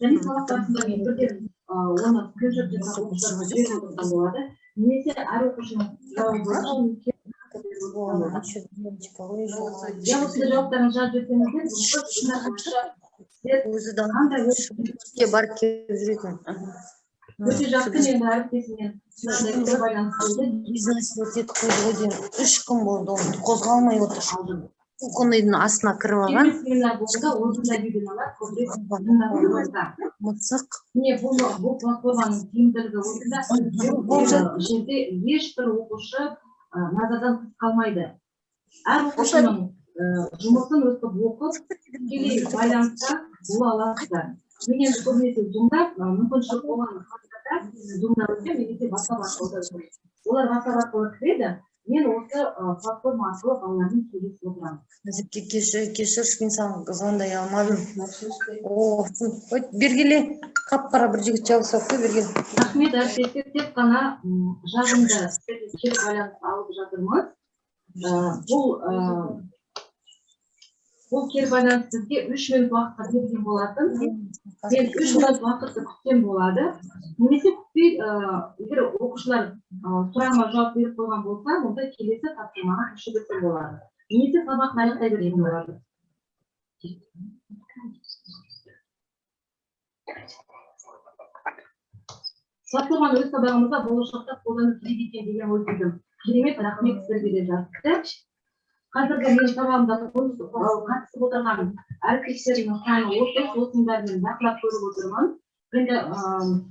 Және сабақ барысында мен бірден оны скриншот жасап оқушыларға жіберіп отырсам болады. Немесе әр оқушының жауабы бойынша я осындай жауаптарыңызды жазып жіберсеңіздер, өзі барып келіп жүретін. өте жақсы енді әріптесіммен бизнес өтеді қойды ғой деймін. 3 күн болды, оны қозғалмай отыр. Конойдың астына кіріп алған. Мысық. Не, бұл платформаның тиімділігі осында жерде ешбір оқушы назардан тыс қалмайды. Әр оқушының жұмысын өстіп оқып, тікелей байланыста бола аласыздар. Мен енді көбінесе зумда мүмкіншілік болған қағидада зумда өтсем, немесе WhatsApp арқылы өтсем. Олар WhatsApp арқылы кіреді, мен осы платформа арқылы балалармен сөйлесіп отырамын. Кешір, мен саған звондай алмадым. Бергеле, қап-қара бір жігіт жабысып қой, бергеле. Рахмет, әріптестер, тек қана жағымды кері байланыс алып жатырмыз. Бұл кері байланыс сізге 3 минут уақытқа берген болатын. Мен 3 минут уақытты күтсем болады. Немесе күтпей, егер оқушылар сұрағыма жауап беріп қойған болса, онда келесі тапсырмаға көшіп өтсем болады. Немесе сабақ аяқтай берген болады. Платформаны өз сабағымызда болашақта қолданып келеді екен деген ой тудым. Керемет, рахмет сіздерге де жазыпты. Қазіргі мен сабағымда қатысып отырған әріптестерімнің саны 30, осының бәрін бақылап көріп отырмын. Енді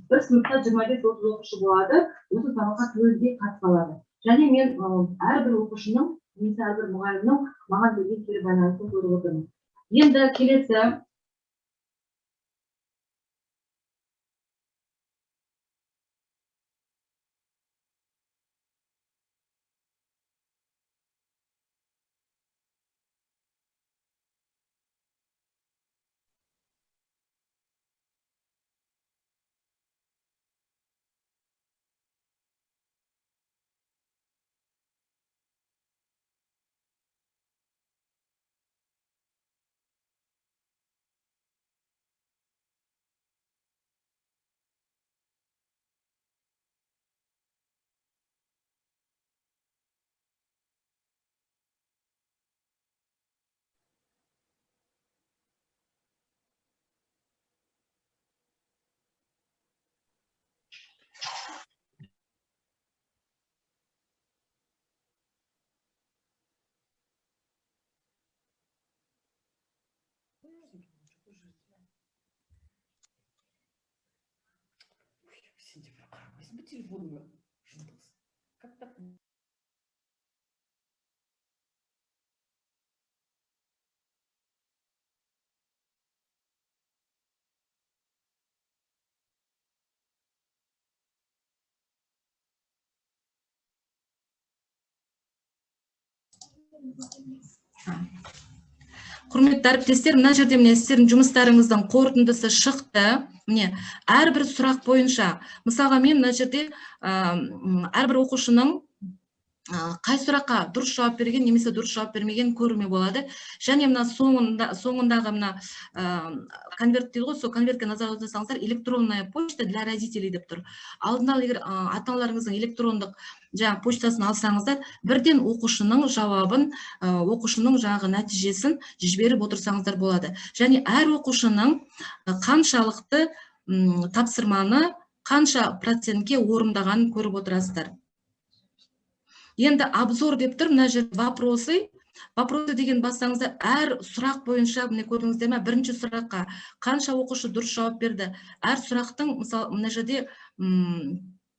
бір сыныпта 25-30 оқушы болады, осы сабаққа түгелдей қатыса алады. Және мен әрбір оқушының, немесе әрбір мұғалімнің маған берген кері байланысын көріп отырмын. Енді келесі Возьми телефон, как так? Құрметті әріптестер, мына жерде міне сіздердің жұмыстарыңыздың қорытындысы шықты. Міне, әрбір сұрақ бойынша, мысалға мен мына жерде әрбір оқушының қай сұраққа дұрыс жауап берген, немесе дұрыс жауап бермеген көруме болады. Және мына соңындағы мына конверт дейді ғой, сол конвертке назар аударсаңыздар, электронная почта для родителей деп тұр. Алдын ала егер ата-аналарыңыздың электрондық почтасын алсаңыздар, бірден оқушының жауабын, оқушының жаңағы нәтижесін жіберіп отырсаңыздар болады. Және әр оқушының қаншалықты тапсырманы, қанша процентке орындағанын көріп отырасыздар. Енді обзор деп тұр, мына жерде вопросы деген бассаңыздар, әр сұрақ бойынша, міне көрдіңіздер ме, бірінші сұраққа қанша оқушы дұрыс жауап берді. Әр сұрақтың, мысалы, мына жерде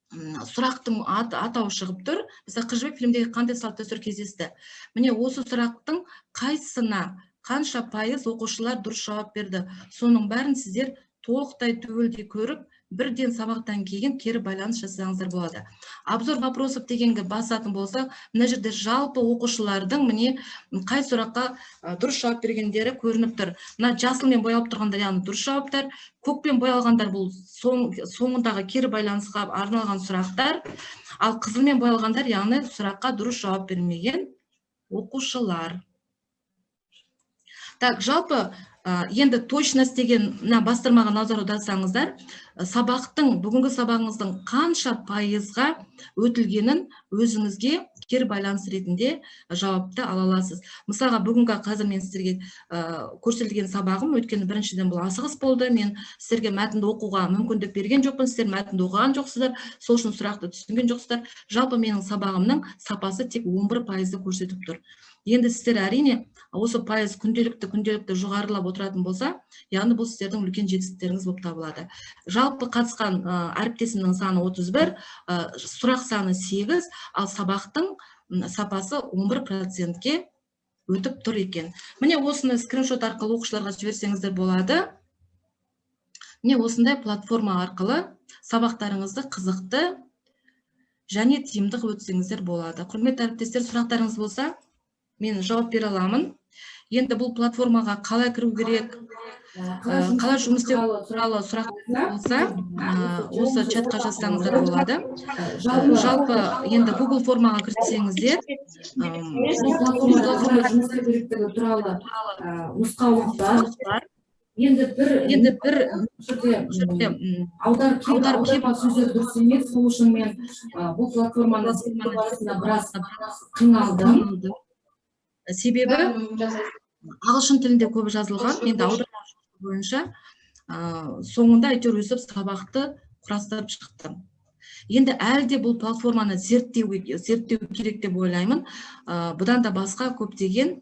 сұрақтың атауы шығып тұр. Mesela Қыз жібек фильмдегі қандай салт дәстүр кездесті. Міне осы сұрақтың қайсысына қанша пайыз оқушылар дұрыс жауап берді. Соның бәрін сіздер толықтай түгелдей көріп, бірден сабақтан кейін кері байланыс жасаңыздар болады. Обзор вопросов дегенге басатын болса, мына жерде жалпы оқушылардың міне қай сұраққа дұрыс жауап бергендері көрініп тұр. Мына жасылмен боялып тұрғандар, яғни дұрыс жауаптар, көкпен боялғандар бұл соңындағы кері байланысқа арналған сұрақтар, ал қызылмен боялғандар, яғни сұраққа дұрыс жауап бермеген оқушылар. Так, жалпы енді точность деген бастырмаға назар аударсаңыздар, сабақтың, бүгінгі сабағыңыздың қанша пайызға өтілгенін өзіңізге кері байланыс ретінде жауапты ала аласыз. Мысалға, бүгінгі қазір мен сіздерге көрсетілген сабағым, өйткені біріншіден бұл асығыс болды. Мен сіздерге мәтінді оқуға мүмкіндік берген жоқпын, сіздер мәтінді оқыған жоқсыздар, сол үшін сұрақты түсінген жоқсыздар. Жалпы менің сабағымның сапасы тек 11% көрсетіп тұр. Енді сіздер әрине осы пайыз күнделікті жоғарылап отыратын болса, яғни бұл сіздердің үлкен жетістіктеріңіз болып табылады. Жалпы қатысқан әріптесімнің саны 31, сұрақ саны 8, ал сабақтың сапасы 11%-ке өтіп тұр екен. Міне осыны скриншот арқылы оқушыларға жіберсеңіздер болады. Міне осындай платформа арқылы сабақтарыңызды қызықты және тиімді өтсеңіздер болады. Құрметті әріптестер, сұрақтарыңыз болса, мен жауап бере аламын. Енді бұл платформаға қалай кіру керек, қалай жұмыс істеу туралы сұрақ болса, осы чатқа жазсаңыздар болады. Жалпы енді Google формаға кірсеңіздер, жұмыс істеу керектігі туралы нұсқаулықтар, енді бір аударып сөздер дұрыс емес, сол үшін мен бұл платформаны барысында біраз қиналдым. Себебі ағылшын тілінде көп жазылған, енді аударма бойынша соңында әйтеуір өсіп сабақты құрастырып шықтым. Енді әлде бұл платформаны зерттеу керек деп ойлаймын. Бұдан да басқа көптеген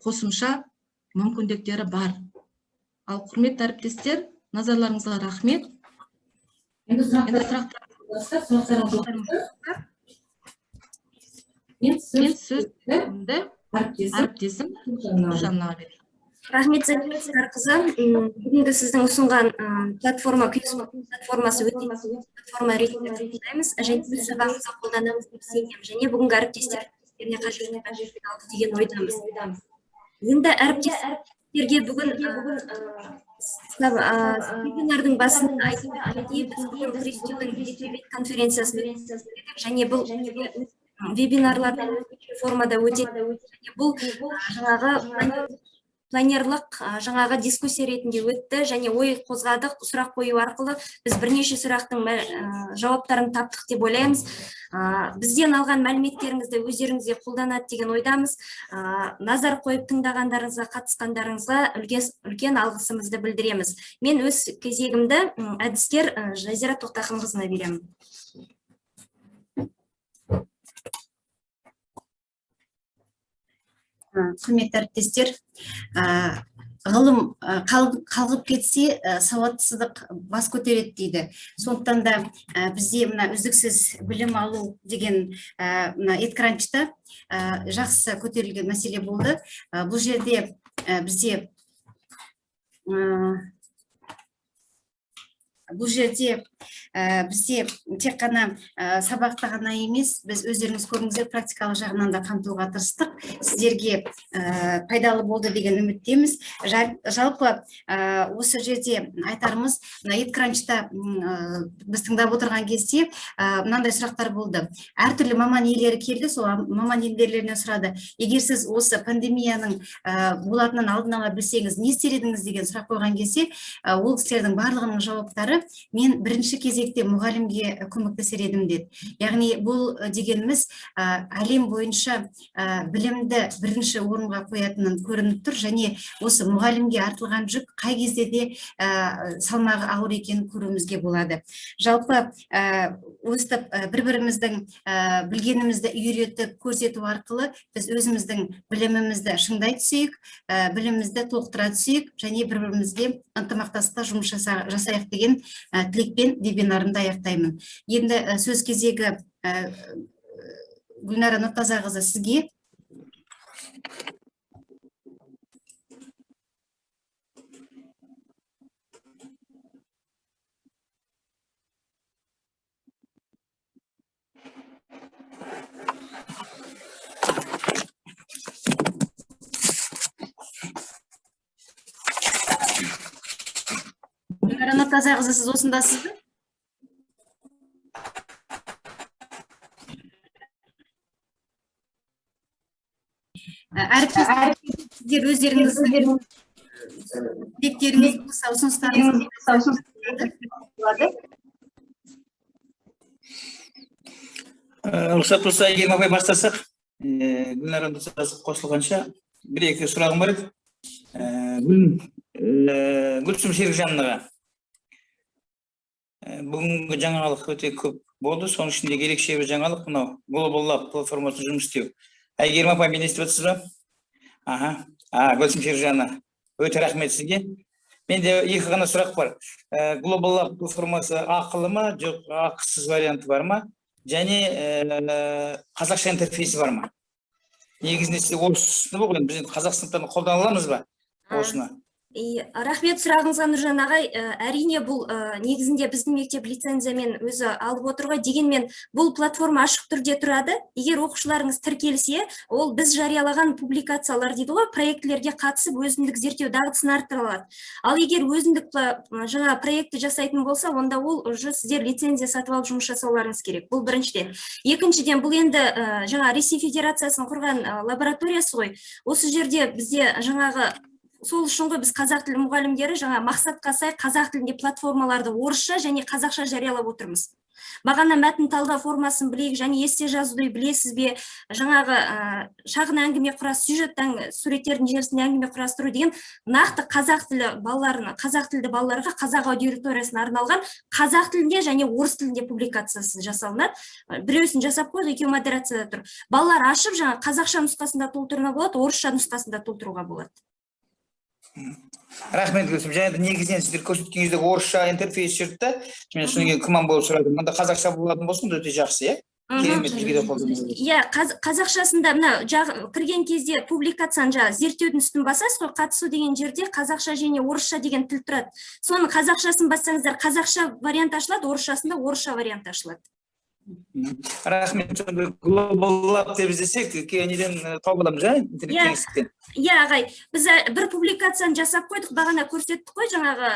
қосымша мүмкіндіктері бар. Ал құрметті әріптестер, назарларыңызға рахмет. Енді мен сөзді әріптесім Жанна беремін. Рахмет, Зарина қызы. Бүгінгі сіздің ұсынған платформасы өте платформа ретінде қабылдаймыз, және біз сабағымызда қолданамыз деп сенемін, және бүгінгі әріптестеріне қажетті алды деген ойдамыз. Енді әріптестерге бүгін вебинардың басында айтып біз бүгін Крестюдің конференциясын өткіздік, және бұл вебинарлардан формада өтеді. Бұл жаңағы планерлық жаңағы дискуссия ретінде өтті, және ой қозғадық. Сұрақ қою арқылы біз бірнеше сұрақтың жауаптарын таптық деп ойлаймыз. Бізден алған мәліметтеріңізді өздеріңізге қолданады деген ойдамыз. Назар қойып тыңдағандарыңызға, қатысқандарыңызға үлкен алғысымызды білдіреміз. Мен өз кезегімді әдіскер Жазира Тоқтақымқызына беремін. Құрметті әріптестер, ғылым қалғып кетсе, сауатсыздық бас көтереді дейді. Сондықтан да бізде мына үздіксіз білім алу деген эдкранчта жақсы көтерілген мәселе болды. Бұл жерде бізде тек қана сабақта ғана емес, біз өздеріңіз көрдіңіздер, практикалық жағынан да қамтуға тырыстық. Сіздерге пайдалы болды деген үміттеміз. Жалпы осы жерде айтарымыз, эдкранчта біз тыңдап отырған кезде мынандай сұрақтар болды. Әртүрлі маман иелері келді, сол маман иелеріне сұрады. Егер сіз осы пандемияның болатынын алдын ала білсеңіз, не істер едіңіз деген сұрақ қойған кезде, ол кісілердің барлығының жауаптары мен бірінші кезекте мұғалімге көмектесер едім деді. Яғни бұл дегеніміз әлем бойынша білімді бірінші орынға қоятынын көрініп тұр, және осы мұғалімге артылған жүк қай кезде де салмағы ауыр екенін көруімізге болады. Жалпы өстіп бір-біріміздің білгенімізді үйретіп көрсету арқылы біз өзіміздің білімімізді шыңдай түсейік, білімімізді толықтыра түсейік, және бір-бірімізге ынтымақтастықта жұмыс жасайық деген тілекпен вебинарымды аяқтаймын. Енді сөз кезегі Гүлнара Нұртазақызы сізге. Нұртазақызы, сіз осындасыз ба? Әріптестер өздеріңіздің тілектеріңіз болса, ұсыныстарыңыз болады. Рұқсат болса, Әйгерім апай бастасақ, Гүлнар қосылғанша бір-екі сұрағым бар еді. Гүлсім Серікжановнаға. Бүгінгі жаңалық өте көп болды, соның ішінде ерекше бір жаңалық мынау Global Lab платформасы жұмыс істеу. Әйгерім апай, мен естіп отырсыз ба? Гүлсім Серікжановна, өте рахмет сізге. Менде екі ғана сұрақ бар. Global Lab платформасы ақылы ма, жоқ ақысыз варианты бар ма? Және қазақша интерфейсі бар ма? Негізінде сіз орысты бұл, біз қазақ сыныптарын қолдана аламыз ба осыны? Рахмет сұрағыңызға, Нұржан ағай. Әрине бұл негізінде біздің мектеп лицензиямен өзі алып отырға, дегенмен бұл платформа ашық түрде тұрады. Егер оқушыларыңыз тіркелсе, ол біз жариялаған публикациялар дейді ғой, проектілерге қатысып өзіндік зерттеу дағдысын арттыра алады. Ал егер өзіндік жаңа проектті жасайтын болса, онда ол уже сіздер лицензия сатып алып жұмыс жасауларыңыз керек. Бұл біріншіден. Екіншіден, бұл енді жаңа Ресей Федерациясының құрған лабораториясы ғой. Осы жерде бізде жаңағы сол үшін ғой біз қазақ тілі мұғалімдері жаңа мақсатқа сай қазақ тілінде платформаларды орысша және қазақша жариялап отырмыз. Бағана мәтін талдау формасын білейік, және есте жазуды білесіз бе, жаңағы шағын әңгіме құрас, сюжеттің суреттердің желісінде әңгіме құрастыру деген нақты қазақ тілді балаларға, қазақ аудиториясына арналған қазақ тілінде және орыс тілінде публикациясы жасалынады. Біреусін жасап қойды, екеуі модерацияда тұр. Балалар ашып, жаңа қазақша нұсқасында толтыруға болады, орысша нұсқасында толтыруға болады. Рахмет Гүлсім, және негізінен сіздер көрсеткен кезде орысша интерфейс жүрді да, мен содан кейін күмән болып сұрадым. Мұнда қазақша болатын болсын, өте жақсы, керемет бізге де қолданады. Қазақшасында мына кірген кезде публикацияны зерттеудің үстін басасыз ғой, қатысу деген жерде қазақша және орысша деген тіл тұрады. Соның қазақшасын бассаңыздар, қазақша вариант ашылады, орысшасында орысша вариант ашылады. Рахмет, Global Lab деп іздесек, неден тауып аламыз, интернет-кеңістіктен. Ағай, біз бір публикацияны жасап қойдық, бағана көрсеттік қой, жаңағы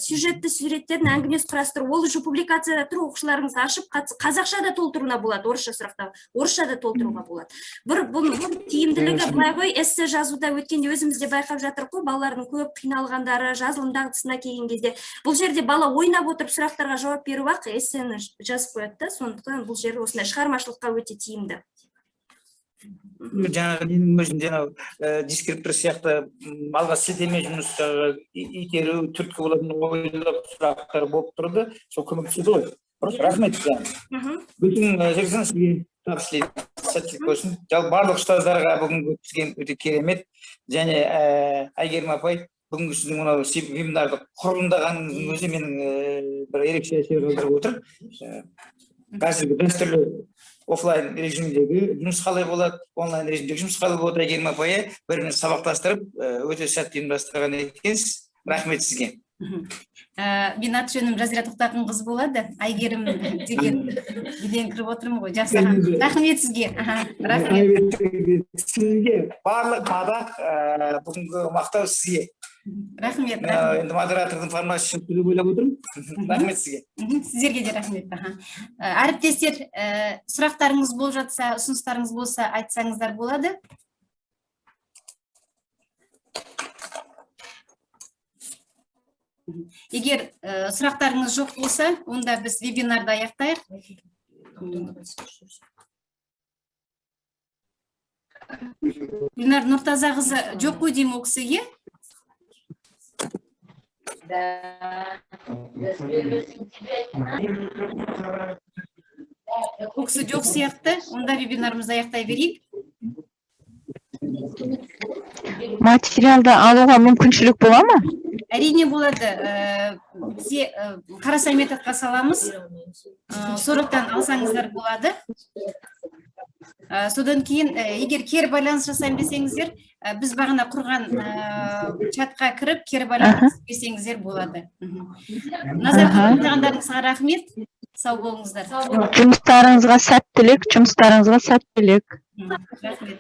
сюжетті суреттердің әңгімесі құрастыру. Ол үшін публикацияда тұр, оқушыларыңызға ашып, қазақша да толтыруына болады, орысша сұрақта, орысша да толтыруға болады. Бұл тиімділігі былай ғой, эссе жазуда өткенде өзімізде байқап жатыр қой, балалардың көп қиналғандары, жазылым дағдысына келген кезде. Бұл жерде бала ойнап отырып сұрақтарға жауап беру ақ, эссені жазып қояды да, сондықтан бұл жері осындай шығармашылыққа өте тиімді. Жаңағы ненің өзінде дискриптор сияқты алға сілтеме жұмыс итеру, түрткі болатын ойлап сұрақтар болып тұрды, сол көмектеседі ғой. Рахмет. Bütün Серікжан сізге табыс тілеймін, сәттілік болсын. Барлық ұстаздарға бүгінгі өткізген өте керемет, және Әйгерім апай, бүгінгі сіздің мынау вебинарды құрылымдағаныңыздың өзі менің бір ерекше әсер қалдырып отыр. Қазіргі дәстүрлі офлайн режимдегі жұмыс қалай болады, онлайн режимдегі жұмыс қалай болады, Әйгерім апайы бірімен сабақтастырып, өте сәтті ұйымдастырған екенсіз. Рахмет сізге. Мен аты жөнім Жазира Тоқтақынқызы болады. Әйгерім деген неден кіріп отырмын ғой. Жақсы. Рахмет сізге. Рахмет сізге. Барлық мадақ бүгінгі мақтау сізге. Рахмет. Енді модератордың формасы үшін ойлап отырмын. Рахмет сізге. Сіздерге де рахмет. Әріптестер, сұрақтарыңыз болып жатса, ұсыныстарыңыз болса айтсаңыздар болады. Егер сұрақтарыңыз жоқ болса, онда біз вебинарды аяқтайық. Гүлнар Нұртазақызы жоқ қой деймін ол кісіге? Ол кісі жоқ сияқты, онда вебинарымызды аяқтай берейік. Материалды алуға мүмкіншілік бола ма? Әрине болады. Бізде қарасай методқа саламыз. Сондықтан алсаңыздар болады. Содан кейін, егер кері байланыс жасайын десеңіздер, біз бағана құрған чатқа кіріп, кері байланыс жасайыңыздар болады. Назар қойғандарыңызға рахмет. Сау болыңыздар. Жұмыстарыңызға сәттілік. Рахмет.